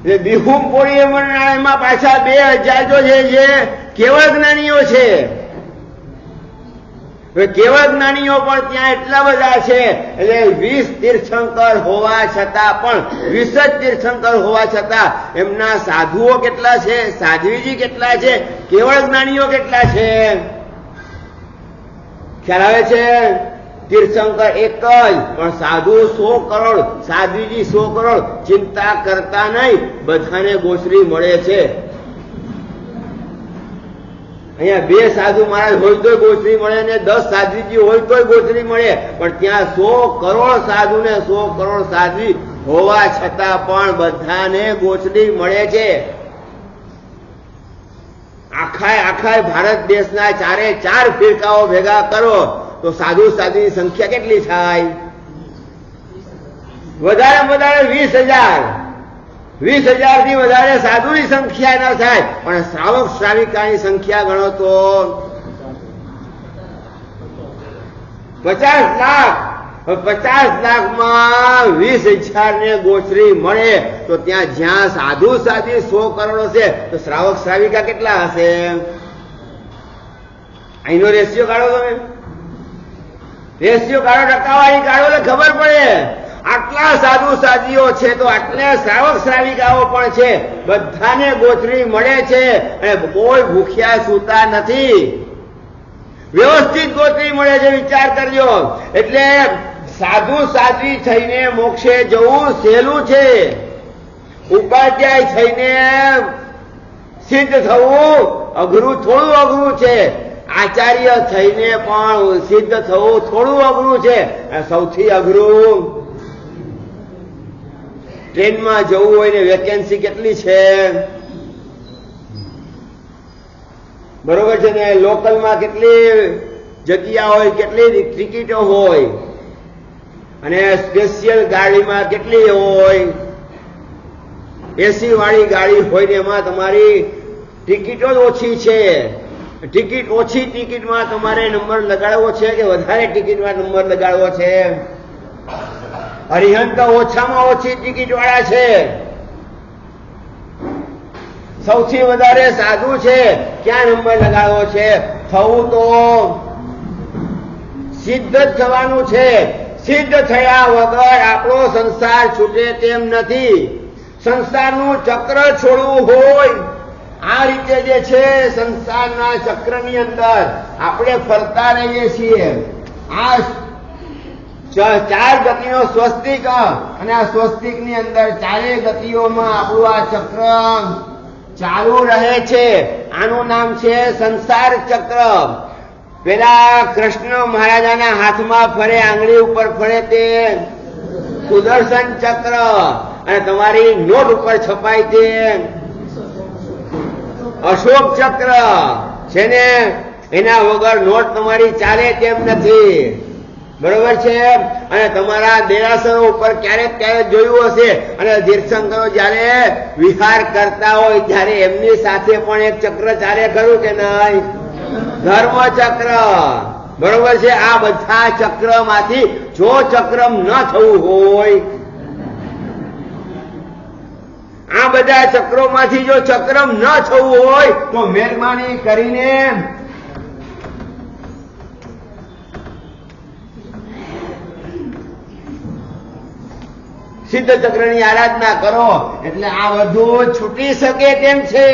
એટલે બિહુમ કોળી એમાં પાછા 2000 જો છે કેવળ જ્ઞાનીઓ છે. કેવળ જ્ઞાનીઓ પણ ત્યાં એટલા બધા છે. એટલે 20 તીર્થંકર હોવા છતાં પણ 20 જ તીર્થંકર હોવા છતાં એમના સાધુઓ કેટલા છે? સાધ્વીજી કેટલા છે? કેવળ જ્ઞાનીઓ કેટલા છે? ખ્યાલ આવે છે? તીર્થંકર એક જ, પણ સાધુ 100 કરોડ, સાધ્વીજી 100 કરોડ. ચિંતા કરતા નહીં, બધાને ગોચરી મળે છે. અહીંયા 2 સાધુ મહારાજ હોય તોય ગોચરી મળે ને 10 સાધ્વીજી હોય તોય ગોચરી મળે. પણ ત્યાં 100 કરોડ સાધુ ને 100 કરોડ સાધ્વી હોવા છતાં પણ બધાને ગોચરી મળે છે. આખા ભારત દેશના 4 ફિરકાઓ ભેગા કરો તો સાધુ સાધ્વીની સંખ્યા કેટલી થાય? વધારે વધારે 20,000. 20,000 થી વધારે સાધુની સંખ્યા ન થાય. પણ શ્રાવક શ્રાવિકાની સંખ્યા ગણો તો 50 લાખ. 50 લાખમાં 20,000 ને ગોચરી મળે તો ત્યાં જ્યાં સાધુ સાધ્વી 100 કરોડ હશે તો શ્રાવક શ્રાવિકા કેટલા હશે? અહીંનો રેશિયો કાઢો તમે. રેશિયો કાઢો, ટકાવારી કાઢો એટલે ખબર પડે. આટલા સાધુ સાધ્વીઓ છે તો આટલા શ્રાવક શ્રાવિકાઓ પણ છે. બધાને ગોચરી મળે છે અને કોઈ ભૂખ્યા સૂતા નથી. વ્યવસ્થિત ગોચરી મળે છે. વિચાર કરજો. એટલે સાધુ સાધ્વી થઈને મોક્ષે જવું સહેલું છે. ઉપાધ્યાય થઈને સિદ્ધ થવું અઘરું, થોડું અઘરું છે. આચાર્ય થઈને પણ સિદ્ધ થવું થોડું અઘરું છે. સૌથી અઘરું ટ્રેનમાં જવું હોય ને વેકેન્સી કેટલી છે? બરોબર છે ને? લોકલમાં કેટલી જગ્યા હોય, કેટલી ટિકિટો હોય, અને સ્પેશિયલ ગાડીમાં કેટલી હોય. એસી વાળી ગાડી હોય ને એમાં તમારી ટિકિટો જ ઓછી છે. ટિકિટ ઓછી ટિકિટમાં તમારે નંબર લગાડવો છે કે વધારે ટિકિટમાં નંબર લગાડવો છે? અરિહંત તો ઓછામાં ઓછી ટિકિટ વાળા છે. સૌથી વધારે સાધુ છે, ક્યાં નંબર લગાડવો છે? થવું તો સિદ્ધ જ થવાનું છે. સિદ્ધ થયા વગર આપણો સંસાર છૂટે તેમ નથી. સંસારનું ચક્ર છોડવું હોય આ રીતે જે છે સંસારના ચક્રની અંદર આપણે ફરતા રહીએ છીએ. આ ચાર ગતિનો સ્વસ્તિક અને આ સ્વસ્તિક ની અંદર ચારેય ગતિઓમાં આપણું આ ચક્ર ચાલુ રહે છે. આનું નામ છે સંસાર ચક્ર. પેલા કૃષ્ણ મહારાજાના હાથમાં ફરે, આંગળી ઉપર ફરે તે સુદર્શન ચક્ર, અને તમારી નોટ ઉપર છપાય તે અશોક ચક્ર છે ને. એના વગર નોટ તમારી ચાલે તેમ નથી. બરોબર છે? અને તમારા દેરાસરો ઉપર ક્યારેક ક્યારેક જોયું હશે, અને તીર્થંકરો જયારે વિહાર કરતા હોય ત્યારે એમની સાથે પણ એક ચક્ર ચાલે ખરું કે નહીં? ધર્મ ચક્ર. બરોબર છે? આ બધા ચક્ર માંથી જો ચક્રમ ન થવું હોય, આ બધા ચક્રોમાંથી જો ચક્રમ ન થવું હોય તો મહેરબાની કરીને સિદ્ધ ચક્રની આરાધના કરો, એટલે આ બધું છૂટી શકે તેમ છે.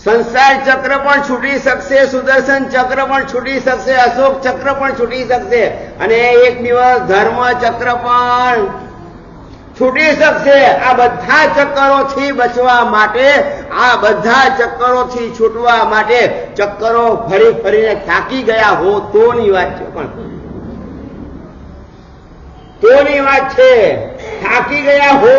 સંસાર ચક્ર પણ છૂટી શકશે, સુદર્શન ચક્ર પણ છૂટી શકશે, અશોક ચક્ર પણ છૂટી શકશે, અને એક દિવસ ધર્મ ચક્ર પણ છૂટી શકશે. આ બધા ચક્કરોથી બચવા માટે, આ બધા ચક્કરોથી છૂટવા માટે ચક્કરો ફરી ફરીને થાકી ગયા હો તોની વાત છે. પણ તોની વાત છે, થાકી ગયા હો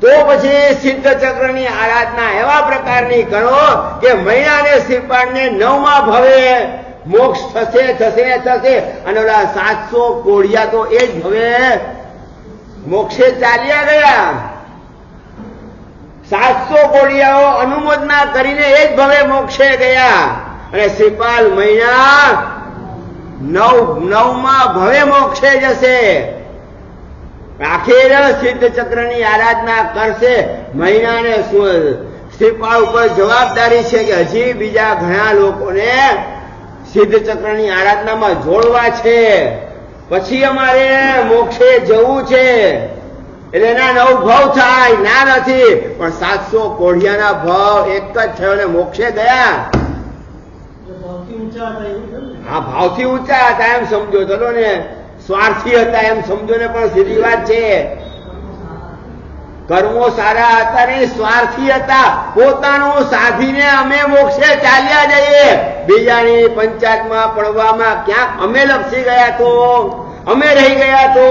તો પછી સિદ્ધ ચક્રની આરાધના એવા પ્રકારની કરો કે મૈયા અને શ્રીપાદને 9મા ભવે મોક્ષ થશે થશે થશે. અને ઓલા 700 કોળિયા તો એ જ ભવે મોક્ષે ચાલ્યા ગયા. 700 કોળિયાઓ અનુમોદના કરીને એ જ ભવે મોક્ષે ગયા, અને શ્રીપાલ મૈયા 9મા ભવે મોક્ષે જશે. આખેર સિદ્ધ ચક્રની આરાધના કરશે. મહિનાને શ્રીપાળ ઉપર જવાબદારી છે કે હજી બીજા ઘણા લોકોને સિદ્ધ ચક્રની આરાધનામાં જોડવા છે, પછી અમારે મોક્ષે જવું છે. એટલે એના 9 ભાવ થાય ના નથી, પણ 700 કોઢિયાના ભાવ એક જ થયો ને મોક્ષે ગયા. હા, ભાવથી ઊંચા હતા એમ સમજો. ચલો ને, સ્વાર્થી હતા એમ સમજો ને, પણ સીધી વાત છે. કર્મો સારા હતા ને, સ્વાર્થી હતા. પોતાનું સાધીને અમે મોક્ષે ચાલ્યા જઈએ, બીજાની પંચાયતમાં પડવામાં ક્યાંક અમે લપસી ગયા તો, અમે રહી ગયા તો.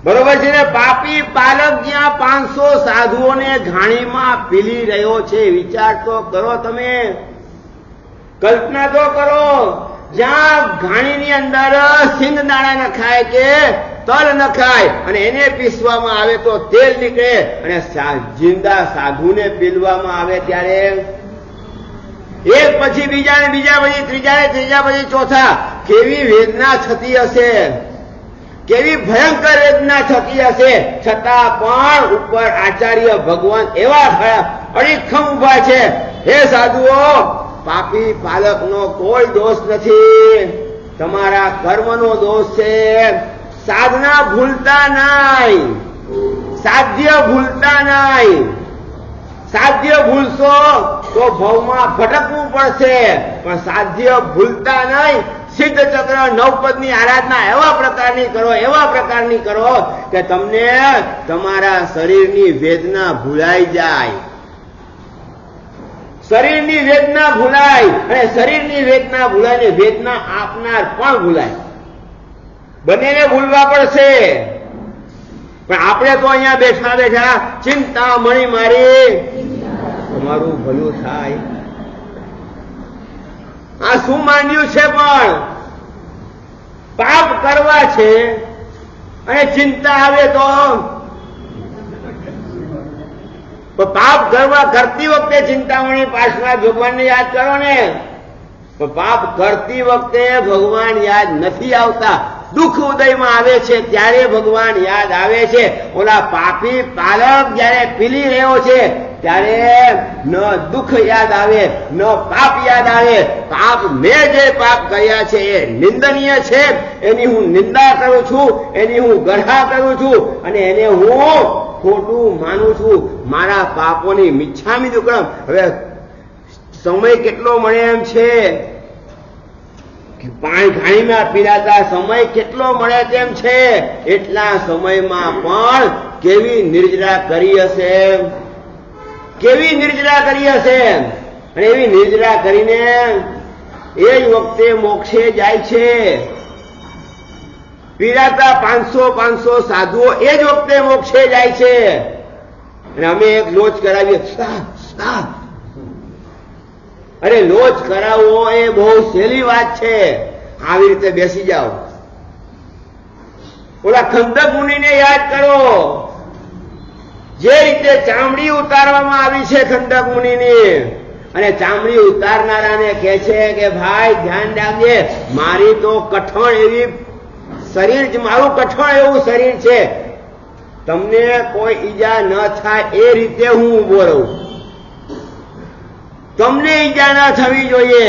બરોબર છે ને? પાપી પાલક જ્યાં 500 સાધુઓને ઘાણીમાં પીલી રહ્યો છે, વિચાર તો કરો તમે, કલ્પના તો કરો. જ્યાં ઘાણીની અંદર સિંગદાણા નખાય કે તલ નખાય, અને એને પીસવામાં આવે તો તેલ નીકળે, અને જિંદા સાધુને પીલવામાં આવે ત્યારે એક પછી બીજા ને બીજા પછી ત્રીજા ને ત્રીજા પછી ચોથા. કેવી વેદના થતી હશે, કેવી ભયંકર વેદના થતી હશે. છતાં પણ ઉપર આચાર્ય ભગવાન એવા અડીખમ ઉભા છે, હે સાધુઓ, પાપી પાલકનો કોઈ દોષ નથી, તમારા કર્મનો દોષ છે. સાધના ભૂલતા નહીં, સાધ્ય ભૂલતા નહીં. સાધ્ય ભૂલશો તો ભવમાં ભટકવું પડશે, પણ સાધ્ય ભૂલતા નહીં. સિદ્ધ ચક્ર 9 પદની આરાધના એવા પ્રકારની કરો, એવા પ્રકારની કરો કે તમને તમારા શરીરની વેદના ભૂલાઈ જાય. શરીરની વેદના ભૂલાય, અને શરીરની વેદના ભૂલાય ને વેદના આપનાર પણ ભૂલાય. બંનેને ભૂલવા પડશે. પણ આપણે તો અહીંયા બેઠા બેઠા ચિંતા મણી મારી તમારું ભલું થાય. આ શું માંડ્યું છે? પણ પાપ કરવા છે અને ચિંતા આવે તો પાપ કરતી વખતે ચિંતામણી પાછલા ભગવાનને યાદ કરો ને. પાપ કરતી વખતે ભગવાન યાદ નથી આવતા. દુઃખ ઉદયમાં આવે છે ત્યારે ભગવાન યાદ આવે છે. ઓલા પાપી પાલક જયારે પીલી રહ્યો છે ત્યારે ન દુઃખ યાદ આવે ન પાપ યાદ આવે. પાપ મેં જે પાપ કર્યા છે એ નિંદનીય છે, એની હું નિંદા કરું છું, એની હું ગઢા કરું છું અને એને હું ખોટું માનું છું. મારા પાપોની મિચ્છામિ દુક્કડમ. હવે સમય કેટલો મળે એમ છે, ઘાણીમાં પીડાતા સમય કેટલો મળે તેમ છે. એટલા સમયમાં પણ કેવી નિર્જરા કરી હશે, કેવી નિર્જરા કરી હશે. અને એવી નિર્જરા કરીને એ જ વખતે મોક્ષે જાય છે. પીડાતા 500 સાધુઓ એ જ વખતે મોક્ષે જાય છે. અને અમે એક લોચ કરાવીએ. અરે લોચ કરાવવો એ બહુ સહેલી વાત છે. આવી રીતે બેસી જાઓ. ઓલા ખંડક મુનિને યાદ કરો. જે રીતે ચામડી ઉતારવામાં આવી છે ખંડક મુનિની, અને ચામડી ઉતારનારાને કહે છે કે ભાઈ ધ્યાન રાખજે, મારી તો કઠણ એવી શરીર, મારું કઠણ એવું શરીર છે, તમને કોઈ ઈજા ન થાય એ રીતે હું ઉભો રહું. તમને ઈજા ના થવી જોઈએ,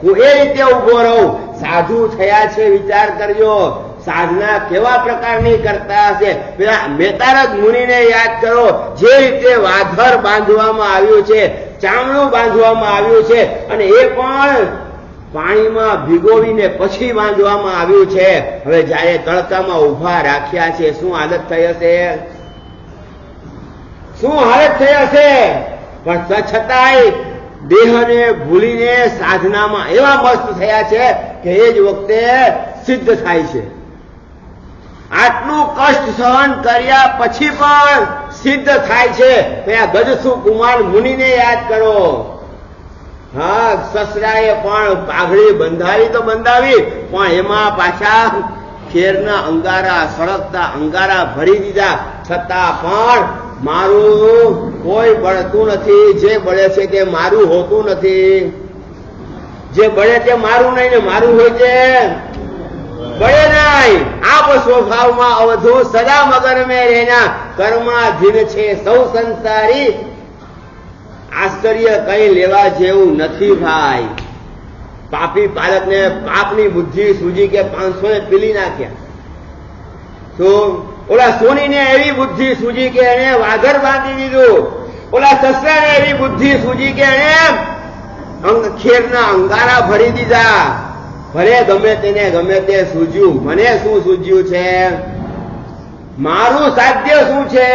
હું એ રીતે ઉભો રહું. સાધુ થયા છે, વિચાર કરજો સાધના કેવા પ્રકારની કરતા હશે. પેલા મેતારક મુનિને યાદ કરો. જે રીતે વાધર બાંધવામાં આવ્યું છે, ચામડું બાંધવામાં આવ્યું છે, અને એ પણ પાણીમાં ભીગોવીને પછી બાંધવામાં આવ્યું છે. હવે જયારે તડકામાં ઉભા રાખ્યા છે, શું હાલત થઈ હશે, શું હાલત થઈ હશે. પણ છતાંય દેહને ભૂલીને સાધનામાં એવા મસ્ત થયા છે કે એ જ વખતે સિદ્ધ થાય છે. આટલું કષ્ટ સહન કર્યા પછી પણ સિદ્ધ થાય છે. ત્યાં ગજસુ કુમાર મુનિને યાદ કરો. હા, સસરાએ પણ પાઘડી બંધાવી તો બંધાવી, પણ એમાં પાછા ખેરના અંગારા, સળગતા અંગારા ભરી દીધા. છતાં પણ મારું કોઈ બળતું નથી. જે બળે છે તે મારું હોતું નથી. જે બળે તે મારું નહીં ને મારું હોય છે બળે નહીં. આપ સ્વભાવમાં અવધુ સદા મગન મેં રહેના, કર્માધીન છે સૌ સંસારી. આશ્ચર્ય કઈ લેવા જેવું નથી ભાઈ. પાપી પાલકને પાપની બુદ્ધિ સૂજી કે 500 ને પીલી નાખ્યા. શું ઓલા સોનીને એવી બુદ્ધિ સૂજી કે એને વાઘર બાંધી દીધું. ઓલા સસરાને એવી બુદ્ધિ સૂજી કે એને ખેરના અંગારા ભરી દીધા. ભલે ગમે તેને ગમે તે સૂજ્યું, મને શું સૂજ્યું છે, મારું સાધ્ય શું છે.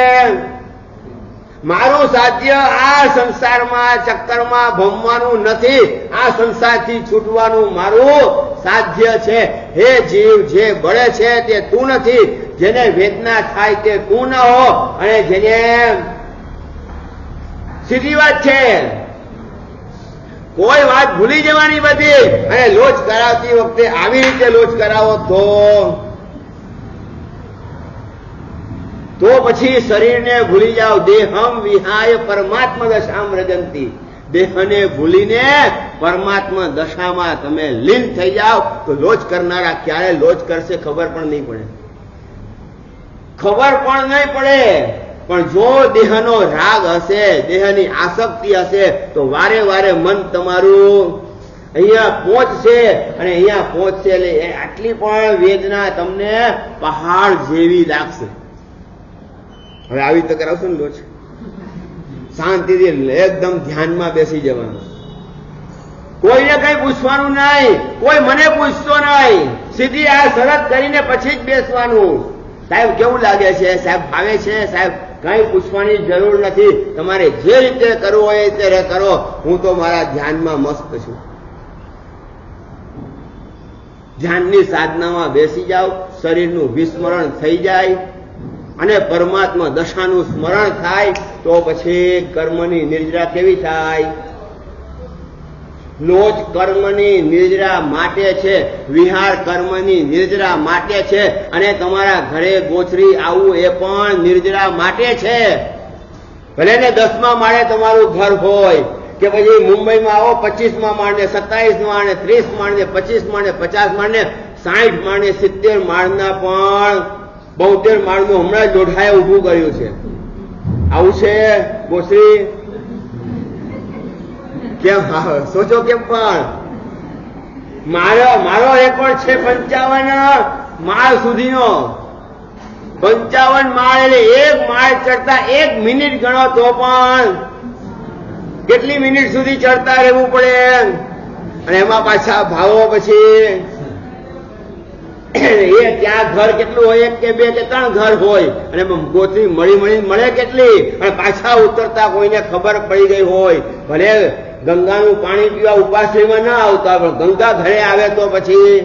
મારું સાધ્ય આ સંસારમાં ચક્કરમાં ભમવાનું નથી. આ સંસારથી છૂટવાનું મારું સાધ્ય છે. હે જીવ, જે બળે છે તે તું નથી, જેને વેદના થાય તે તું ન હો, અને જેને સીધી વાત છે કોઈ વાત ભૂલી જવાની બધી. અને લોચ કરાવતી વખતે આવી રીતે લોચ કરાવો તો પછી શરીરને ભૂલી જાઓ. દેહમ વિહાય પરમાત્મા દશામ રજંતી. દેહને ભૂલીને પરમાત્મા દશામાં તમે લીન થઈ જાઓ તો લોચ કરનારા ક્યારે લોચ કરશે ખબર પણ નહીં પડે. ખબર પણ નહીં પડે. પણ જો દેહનો રાગ હશે, દેહની આસક્તિ હશે, તો વારે વારે મન તમારું અહીંયા પહોંચશે, અને અહીંયા પહોંચશે એટલે આટલી પણ વેદના તમને પહાડ જેવી લાગશે. હવે આવી રીતે કરાવશો ને લોચ, શાંતિથી એકદમ ધ્યાનમાં બેસી જવાનું. કોઈને કઈ પૂછવાનું નહીં, કોઈ મને પૂછતો નહીં. સીધી આ શરત કરીને પછી જ બેસવાનું. સાહેબ કેવું લાગે છે, સાહેબ ભાવે છે, સાહેબ કઈ પૂછવાની જરૂર નથી. તમારે જે રીતે કરવું હોય તે કરો. હું તો મારા ધ્યાનમાં મસ્ત છું. ધ્યાનની સાધનામાં બેસી જાઓ, શરીરનું વિસ્મરણ થઈ જાય અને પરમાત્મા દશાનું સ્મરણ થાય તો પછી કર્મની નિર્જરા કેવી થાય. લોજ કર્મની નિર્જરા માટે છે, વિહાર કર્મની નિર્જરા માટે છે, અને તમારા ઘરે ગોચરી આવવું એ પણ નિર્જરા માટે છે. ભલે ને 10મા માળે તમારું ઘર હોય કે પછી મુંબઈમાં આવો 25મા માળને, 27 માળને, 30 માળને, 25 માળને, 50 માળને, 60 માળને, 70 માળના પણ 72 માળનું હમણાં જ લોઢાએ ઊભું કર્યું છે. આવું છે ગોચરી? કેમ સોચો કેમ? પણ મારો રેકોર્ડ છે 55 માળ સુધીનો. 55 માળ એટલે એક માળ ચડતા 1 મિનિટ ગણો તો પણ કેટલી મિનિટ સુધી ચડતા રહેવું પડે? અને એમાં પાછા ભાવો પછી એ ત્યાં ઘર કેટલું હોય? 1 કે 2 કે 3 ઘર હોય, અને ગોચરી મળે કેટલી? અને પાછા ઉતરતા કોઈને ખબર પડી ગઈ હોય, ભલે ગંગાનું પાણી પીવા ઉપાશ્રયમાં ના આવતા, પણ ગંગા ઘરે આવે તો પછી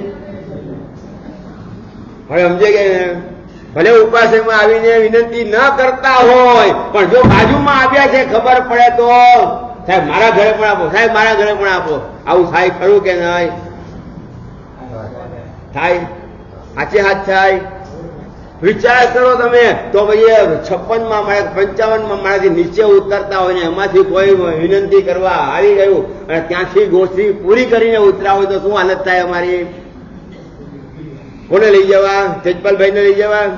હવે સમજે કે ભલે ઉપાશ્રયમાં આવીને વિનંતી ન કરતા હોય, પણ જો બાજુમાં આવ્યા છે ખબર પડે તો સાહેબ મારા ઘરે પણ આપો, સાહેબ મારા ઘરે પણ આપો. આવું થાય ખરું કે નહીં? થાય? સાચે હાથ થાય? વિચાર કરો તમે. તો ભાઈ 56મા માળે 55મા માળેથી નીચે ઉતરતા હોય ને એમાંથી કોઈ વિનંતી કરવા આવી ગયું અને ત્યાંથી ગોચરી પૂરી કરીને ઉતરા હોય તો શું હાલત થાય અમારી? કોને લઈ જવા? તેજપાલભાઈને લઈ જવા?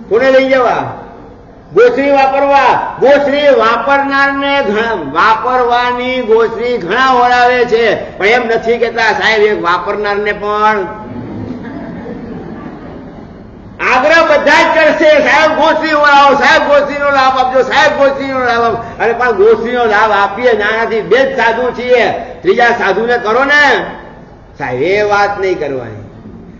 કોને લઈ જવા? ગોચરી વાપરવા. ગોચરી વાપરનારને વાપરવાની ગોચરી ઘણા ઓળાવે છે, પણ એમ નથી કેતા સાહેબ એક વાપરનારને પણ આગ્રહ બધા જ કરશે, સાહેબ ગોચરી ઓળાવો, સાહેબ ગોચરીનો લાભ આપજો, સાહેબ ગોચરીનો લાભ આપો. અરે પણ ગોચરીનો લાભ આપીએ નાનાથી 2 જ સાધુ છીએ, 3જા સાધુને કરો ને સાહેબ. એ વાત નહીં કરવાની.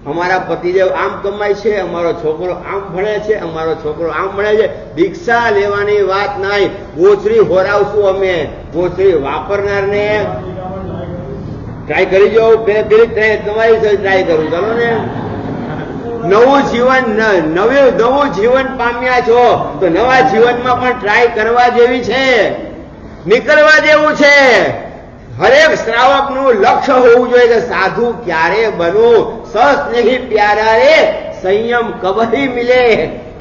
અમારા પતિદેવ આમ કમાય છે, અમારો છોકરો આમ ભણે છે, અમારો છોકરો આમ ભણે છે. દીક્ષા લેવાની વાત નહીં. ગોચરી હોરાવશું અમે. ગોચરી વાપરનારને ટ્રાય કરી જાઓ. પેલી તમારી ટ્રાય કરું, ચાલો ને. નવું જીવન પામ્યા છો તો નવા જીવનમાં પણ ટ્રાય કરવા જેવી છે, નીકળવા જેવું છે. હરેક શ્રાવકનું લક્ષ્ય હોવું જોઈએ કે સાધુ ક્યારે બનવું. સસ્નેહી પ્યારા રે સંયમ કબહી મિલે.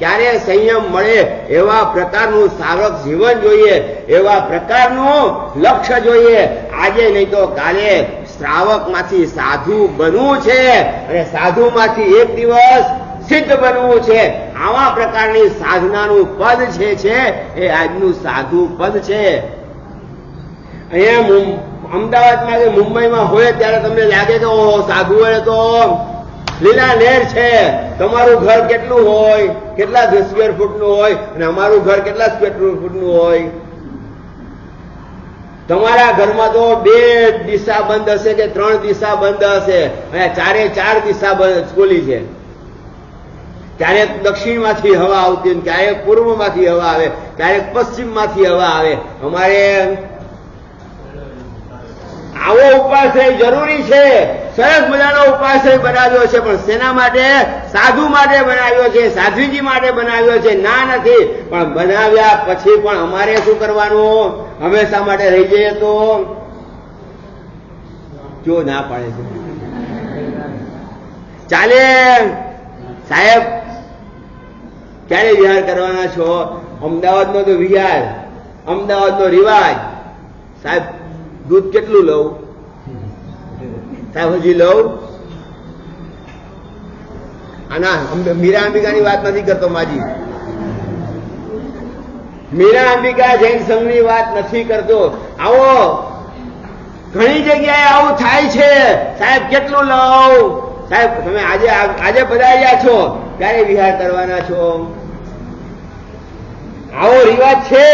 ક્યારે સંયમ મળે એવા પ્રકારનું શ્રાવક જીવન જોઈએ, એવા પ્રકારનું લક્ષ્ય જોઈએ. આજે નહીં તો કાલે શ્રાવકમાંથી સાધુ બનવું છે, અને સાધુમાંથી એક દિવસ સિદ્ધ બનવું છે. આવા પ્રકારની સાધનાનું પદ છે એ આજનું સાધુ પદ છે. અહીંયા અમદાવાદમાં કે મુંબઈમાં હોય ત્યારે તમને લાગે કે ઓહો સાધુઓને તો લીલા લહેર છે. તમારું ઘર કેટલું હોય, કેટલા સ્ક્વેર ફૂટનું હોય, અને અમારું ઘર કેટલા સ્ક્વેર ફૂટનું હોય? તમારા ઘરમાં તો 2 દિશા બંધ હશે કે 3 દિશા બંધ હશે, અને 4 દિશા ખુલી છે. ક્યારેક દક્ષિણમાંથી હવા આવતી, ક્યારેક પૂર્વમાંથી હવા આવે, ક્યારેક પશ્ચિમમાંથી હવા આવે. અમારે આવો ઉપાશ્રય જરૂરી છે. સરસ મજાનો ઉપાશ્રય બનાવ્યો છે, પણ શેના માટે? સાધુ માટે બનાવ્યો છે, સાધ્વીજી માટે બનાવ્યો છે. ના નથી, પણ બનાવ્યા પછી પણ અમારે શું કરવાનું? હંમેશા માટે રહી જઈએ તો જો ના પાડે છે ચાલે. સાહેબ ક્યારે વિહાર કરવાના છો? અમદાવાદનો તો વિહાર, અમદાવાદનો રિવાજ. સાહેબ દૂધ કેટલું લઉં? સાહેબ હજી લઉં? આના મીરા અંબિકાની વાત નથી કરતો માજી. મીરા અંબિકા જૈન સંઘની વાત નથી કરતો. આવો ઘણી જગ્યાએ આવું થાય છે. સાહેબ કેટલું લઉં? સાહેબ તમે આજે પધાર્યા છો, ક્યારે વિહાર કરવાના છો? આવો રિવાજ છે.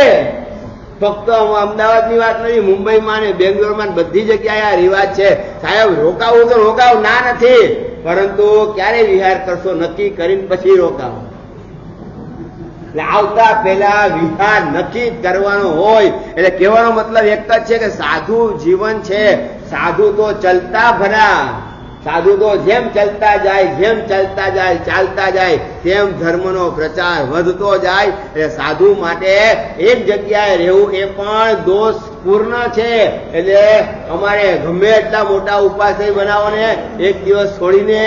ફક્ત અમદાવાદની વાત નથી, મુંબઈમાં ને બેંગ્લોરમાં બધી જગ્યાએ આ રિવાજ છે. સાહેબ રોકાવું તો રોકાવ, ના નથી, પરંતુ ક્યારે વિહાર કરશો નક્કી કરીને પછી રોકાવો. આવતા પહેલા વિહાર નક્કી કરવાનો હોય. એટલે કહેવાનો મતલબ એક જ છે કે સાધુ જીવન છે. સાધુ તો ચલતા ભરા. સાધુ તો જેમ ચાલતા જાય ચાલતા જાય તેમ ધર્મનો પ્રચાર વધતો જાય. એટલે સાધુ માટે એક જગ્યાએ રહેવું એ પણ દોષ પૂર્ણ છે. એટલે અમારે ગમે એટલા મોટા ઉપાસય બનાવો ને એક દિવસ છોડીને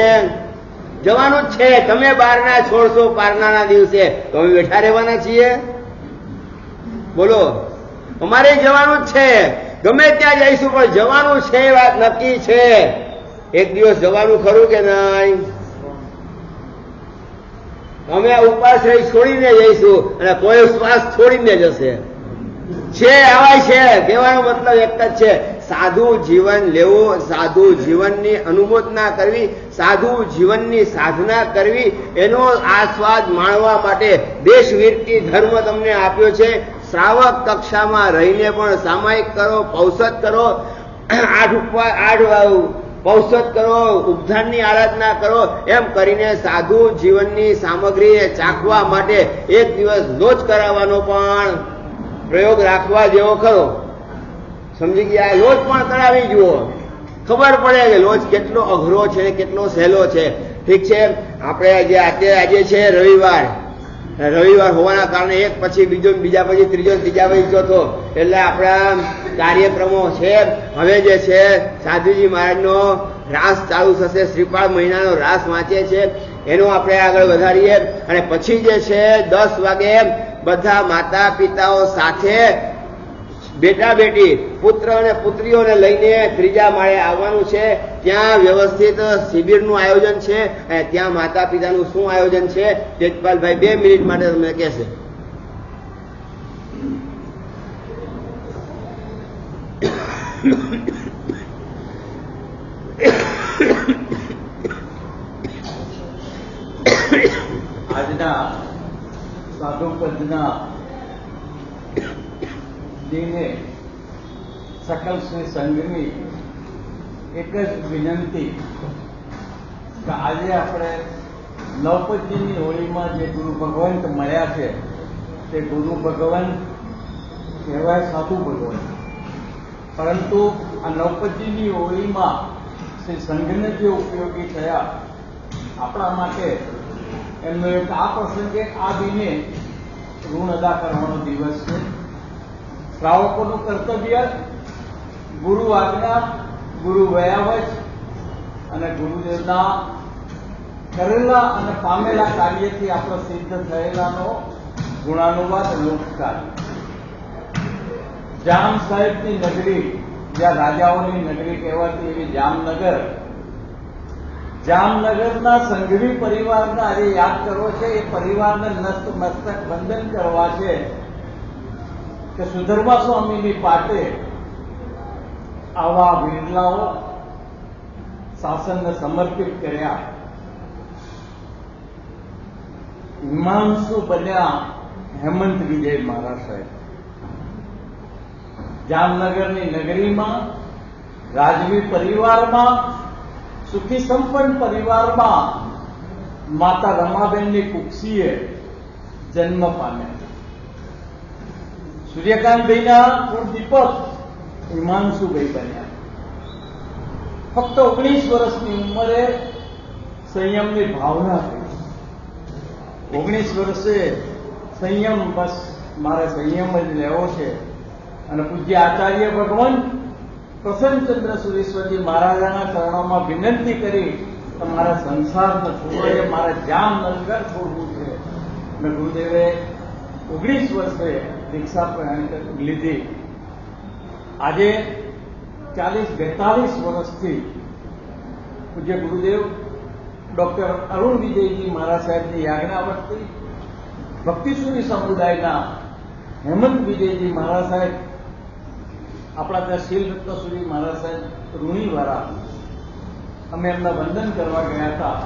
જવાનું જ છે. તમે બારના છોડશો પારનાના દિવસે તો અમે બેઠા રહેવાના છીએ? બોલો, અમારે જવાનું જ છે. ગમે ત્યાં જઈશું પણ જવાનું છે, વાત નક્કી છે. એક દિવસ જવાનું ખરું કે નહીં? અમે ઉપાસ રહી છોડીને જઈશું અને કોઈ શ્વાસ છોડીને જશે. છે આવાય છે. કહેવાનો મતલબ એક જ છે, સાધુ જીવન લેવું, સાધુ જીવનની અનુમોદના કરવી, સાધુ જીવનની સાધના કરવી, એનો આસ્વાદ માણવા માટે દેશવીરતી ધર્મ તમને આપ્યો છે. શ્રાવક કક્ષામાં રહીને પણ સામાયિક કરો, પૌષધ કરો, આઠ પૌષધ કરો, ઉપધાનની આરાધના કરો. એમ કરીને સાધુ જીવનની સામગ્રીને ચાખવા માટે એક દિવસ લોચ કરાવવાનો પણ પ્રયોગ રાખવા જેવો ખરો. સમજી ગયા? લોચ પણ કરાવી જુઓ, ખબર પડે કે લોચ કેટલો અઘરો છે, કેટલો સહેલો છે. ઠીક છે, આપણે આજે છે રવિવાર હોવાના કારણે એક પછી બીજો, બીજા પછી ત્રીજો, ત્રીજા પછી ચોથો, એટલે આપણા કાર્યક્રમો છે. હવે જે છે સાધુજી મહારાજનો રાસ ચાલુ થશે. શ્રીપાળ મહિનાનો રાસ વાંચે છે, એનો આપણે આગળ વધારીએ. અને પછી જે છે 10 વાગે બધા માતા પિતાઓ સાથે બેટા બેટી, પુત્ર અને પુત્રીઓને લઈને ત્રીજા માળે આવવાનું છે. ત્યાં વ્યવસ્થિત શિબિરનું આયોજન છે. અને ત્યાં માતા પિતાનું શું આયોજન છે તેજપાલભાઈ 2 મિનિટ માટે તમને કહેશે. આજના સાધુ પદના દિને સકલ શ્રી સંઘની એક જ વિનંતી કે આજે આપણે નવપદજીની હોળીમાં જે ગુરુ ભગવંત મળ્યા છે તે ગુરુ ભગવંત કહેવાય સાધુ ભગવંત, પરંતુ આ નવપદજીની હોળીમાં શ્રી સંઘને જે ઉપયોગી થયા આપણા માટે, એમનો એક આ પ્રસંગે આ દિને ઋણ અદા કરવાનો દિવસ છે. શ્રાવકોનું કર્તવ્ય ગુરુ આજ્ઞા, ગુરુ વયાવચ અને ગુરુદેવના કરેલા અને પામેલા કાર્યથી આપણે સિદ્ધ થયેલાનો ગુણાનુવાદ લોકકાર. જામ સાહેબની નગરી, જ્યાં રાજાઓની નગરી કહેવાતી એવી જામનગરના સંઘવી પરિવારને આજે યાદ કરવો છે. એ પરિવારને નસ્ત મસ્તક વંદન કરવા છે કે સુધર્મા સ્વામીની પાટે આવા વિરલાઓ શાસનને સમર્પિત કર્યા. હિમાંશુ બન્યા હેમંત વિજય મહારાજ સાહેબ. જામનગરની નગરીમાં, રાજવી પરિવારમાં, સુખી સંપન્ન પરિવારમાં માતા રમાબેનની કુક્ષીએ જન્મ પામ્યા. સૂર્યકાંતભાઈના કુળદીપક હિમાંશુભાઈ બન્યા. ફક્ત 19 વર્ષની ઉંમરે સંયમની ભાવના થઈ. 19 વર્ષે સંયમ, બસ મારે સંયમ જ લેવો છે. અને પૂજ્ય આચાર્ય ભગવાન પ્રસન્નચંદ્ર સુરેશ્વરજી મહારાજાના ચરણોમાં વિનંતી કરી કે મારા સંસારને છોડવો છે, મારે જામનગર છોડવું છે. અને ગુરુદેવે 19 વર્ષે દીક્ષા લીધી. આજે 40-42 વર્ષથી પૂજ્ય ગુરુદેવ ડોક્ટર અરુણ વિજયજી મહારાજ સાહેબની યાજ્ઞાવર્તી, ભક્તિસુરી સમુદાયના હેમંત વિજયજી મહારાજ સાહેબ, આપણા ત્યાં શીલ રત્નસુરી મહારાજ સાહેબ ઋણીવાળા, અમે એમના વંદન કરવા ગયા હતા.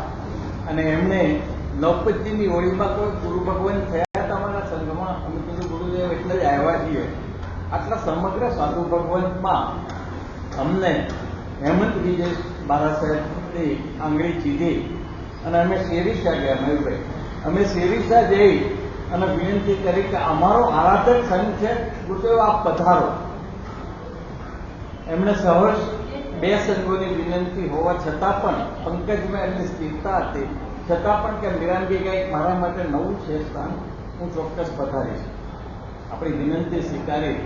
અને એમને નવપદજીની હોળીમાં કોઈ ગુરુ ભગવાન થયા હતા અમારા સંઘમાં. અમે કીધું ગુરુદેવ એટલે જ આવ્યા છીએ. આટલા સમગ્ર સાધુ ભગવંતમાં અમને હેમંત વિજય મહારાજ સાહેબની આંગળી ચીધી અને અમે શેરીસા ગયા. મયુરભાઈ, અમે શેરીસા જઈ અને વિનંતી કરી કે અમારો આરાધક સંઘ છે, ગુરુદેવ આપ પધારો. એમણે સહર્ષ 2 સંઘોની વિનંતી હોવા છતાં પણ, પંકજમાં એમની સ્થિરતા હતી છતાં પણ, કે મીરાનજી કંઈક મારા માટે નવું છે સ્થાન, હું ચોક્કસ પધારીશ. આપણી વિનંતી સ્વીકારી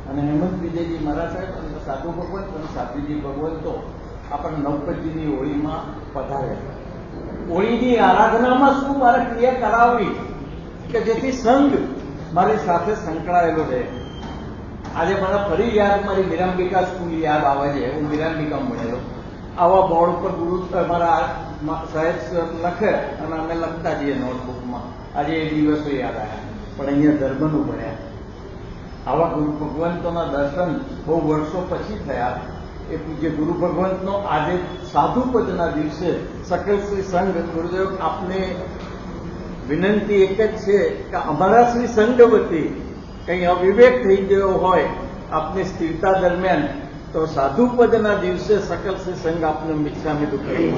અને હેમંત વિજયજી મહારાજ સાહેબ અને સાધુ ભગવંત અને સાધુજી ભગવંતો આપણને નવપતજીની હોળીમાં પધાર્યા. હોળીની આરાધનામાં શું મારે ક્રિયા કરાવવી કે જેથી સંઘ મારી સાથે સંકળાયેલો રહે. આજે મને ફરી યાદ મારી મીરાંબિકા સ્કૂલ યાદ આવે છે. હું મીરાંબિકા મળેલો. આવા બોર્ડ ઉપર ગુરુ મારા સાહેબ લખે અને અમે લખતા જઈએ નોટબુકમાં. આજે એ દિવસો યાદ આવ્યા, પણ અહીંયા ધર્મનું ભણ્યા. આવા ગુરુ ભગવંતોના દર્શન બહુ વર્ષો પછી થયા. એ પૂજ્ય ગુરુ ભગવંતનો આજે સાધુપદના દિવસે સકલ શ્રી સંઘ ગુરુદેવ આપને વિનંતી એક જ છે કે અમારા શ્રી સંઘ વતી કંઈ અવિવેક થઈ ગયો હોય આપની સ્થિરતા દરમિયાન તો સાધુપદના દિવસે સકલ શ્રી સંઘ આપને મિચ્છામી દુક્કડમ.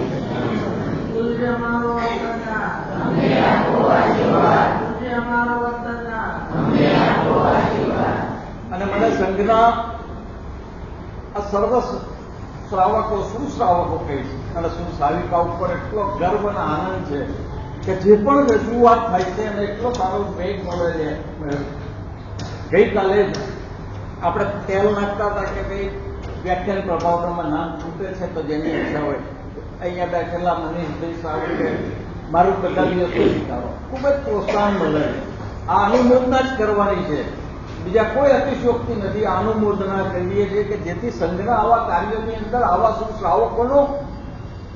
અને મને સંઘના આ સર્વ શ્રાવકો સુશ્રાવકો કહીશ અને સુશ્રાવિકા ઉપર એટલો ગર્વ અને આનંદ છે કે જે પણ રજૂઆત થાય છે અને એટલો સારો વેગ મળે છે. ગઈકાલે જ આપણે તેલ નાખતા હતા કે ભાઈ વ્યાખ્યાન પ્રભાવમાં નામ છૂટે છે તો જેની ઈચ્છા હોય અહીંયા બેઠેલા મનીષભાઈ સાહેબ કે મારું બધા દિવસો સ્વીકારો. ખૂબ જ પ્રોત્સાહન મળે છે. આ અનુમોદના જ કરવાની છે, બીજા કોઈ અતિશયોક્તિ નથી. અનુમોદના કરીએ છીએ કે જેથી સંઘના આવા કાર્યોની અંદર આવા સુશ્રાવકોનો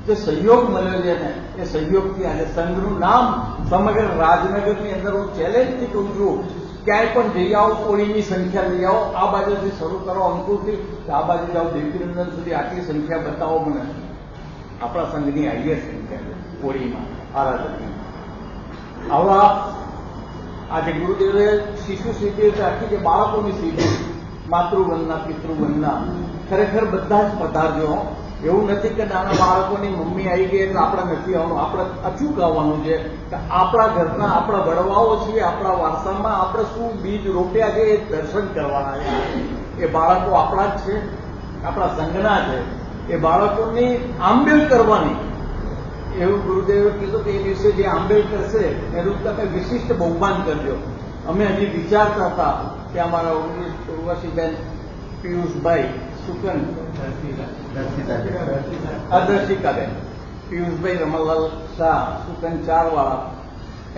જે સહયોગ મળ્યો છે ને એ સહયોગથી આજે સંઘનું નામ સમગ્ર રાજનગરની અંદર હું ચેલેન્જથી કહું છું, ક્યાંય પણ જઈ આવો, કોળીની સંખ્યા લઈ આવો, આ બાજુથી શરૂ કરો અંકુરથી, આ બાજુ જાઓ દેવીનંદન સુધી, આટલી સંખ્યા બતાવો મને. આપણા સંઘની હાઈએસ્ટ સંખ્યા છે કોળીમાં આરાધના. આવા આજે ગુરુદેવે શિશુ શિબિર રાખી છે, બાળકોની શિબિર, માતૃવંદના પિતૃવંદના. ખરેખર બધા જ પધારજો. એવું નથી કે નાના બાળકોની મમ્મી આવી ગઈ એટલે આપણે નથી આવવાનું. આપણે અચૂક આવવાનું છે કે આપણા ઘરના આપણા વડવાઓ છીએ, આપણા વારસામાં આપણે શું બીજ રોપ્યા છે એ દર્શન કરવાના છે. એ બાળકો આપણા જ છે, આપણા સંઘના છે. એ બાળકોની આંબેલ કરવાની. એવું ગુરુદેવે કીધું કે એ દિવસે જે આંબેલ કરશે એનું તમે વિશિષ્ટ બહુમાન કરજો. અમે હજી વિચારતા હતા કે અમારા ઉર્વશીબેન પિયુષભાઈ સુકન દર્શિકાબેન પિયુષભાઈ રમણલાલ શાહ સુકન 4 વાળા,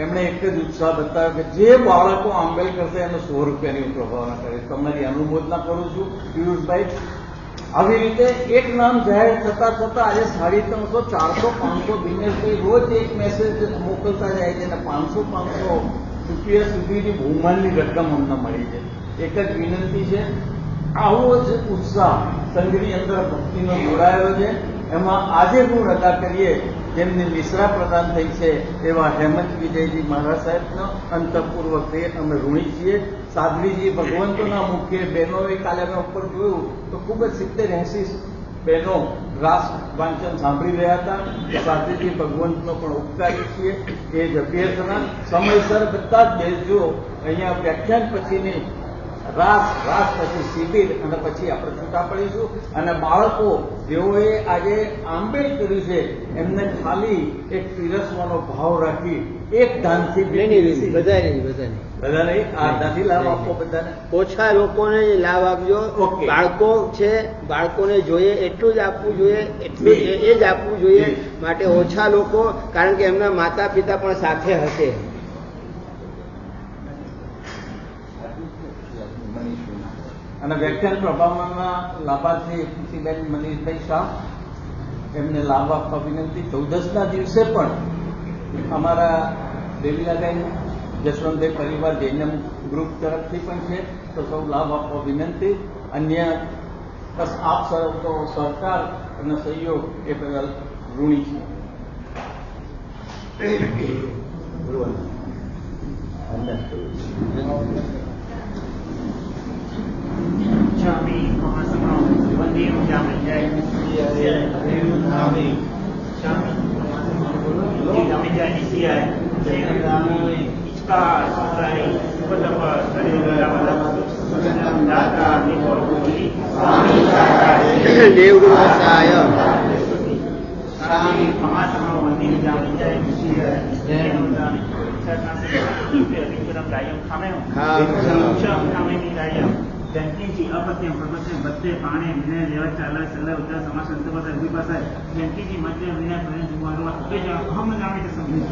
એમણે એક જ ઉત્સાહ બતાવ્યો કે જે બાળકો આંબેલ કરશે એને 100 રૂપિયાની પ્રભાવના કરે. તમારી અનુમોદના કરું છું પિયુષભાઈ. આવી રીતે એક નામ જાહેર થતા થતા આજે 350, 400, 500 દિનેશભાઈ રોજ એક મેસેજ મોકલતા જાય છે અને 500 રૂપિયા સુધીની બહુમાનની રકમ અમને મળી છે. એક જ વિનંતી છે, આવો જ ઉત્સાહ સંઘની અંદર ભક્તિનો જોડાયેલો છે. એમાં આજે ગુણ અદા કરીએ જેમની નિશ્રા પ્રદાન થઈ છે એવા હેમંત વિજયજી મહારાજ સાહેબનો અંતઃપૂર્વક અમે ઋણી છીએ. સાધ્વીજી ભગવંતોના મુખ્ય બહેનોએ કાલે અમે ઉપર જોયું તો ખૂબ જ 70-80 બહેનો રાસ વાંચન સાંભળી રહ્યા હતા. સાધ્વીજી ભગવંતનો પણ ઉપકારી છીએ. એ જ અભ્યર્થના સમયસર બધા જ બેસજો. અહીંયા વ્યાખ્યાન પછીની રાસ પછી શિબિર અને પછી આપણે છૂટા પડીશું. અને બાળકો જેઓએ આજે આંબેલ કર્યું છે એમને ખાલી એક પીરસવાનો ભાવ રાખી એક ધાનથી બધા નહીં આ ધાનથી લાભ આપો. બધાને ઓછા લોકોને લાભ આપજો. બાળકો છે, બાળકોને જોઈએ એટલું જ આપવું જોઈએ, એટલું એ જ આપવું જોઈએ. માટે ઓછા લોકો, કારણ કે એમના માતા પિતા પણ સાથે હશે. અને વ્યાખ્યાન પ્રભાવના લાભાર્થી ખુશીબેન મનીષભાઈ શાહ, એમને લાભ આપવા વિનંતી. 14ના દિવસે પણ અમારા દેવીલાબેન જસવંતભાઈ પરિવાર જૈનમ ગ્રુપ તરફથી પણ છે, તો સૌ લાભ આપવા વિનંતી. અન્ય બસ આપ સૌ તો સહકાર અને સહયોગ એ બદલ ઋણી છે. Chami, Mahasamau, Vandim, Chami, Jai, Chami, Chami, Chami, Jai, Nisiyai, Jai, Ichka, Sutrai, Supatapa, Sarila, Data, Nipor, Guli, Swami, દેવગુરુ સહાય. Chami, Mahasamau, Vandim, Chami, Jai, Nisiyai, Jai, Chami, Rincuram, Dayam, Kameo, Cham, Kame, Dayam, व्यक्तींची अपत्यम प्रपत्यम भत्ते पाणे विनय लेवा चाला सल्ला उद्या समाज संतपद अभिपास आहे व्यक्तीची मध्य विनय पर्यंत मारवा हे जे अहम जामीचे समजून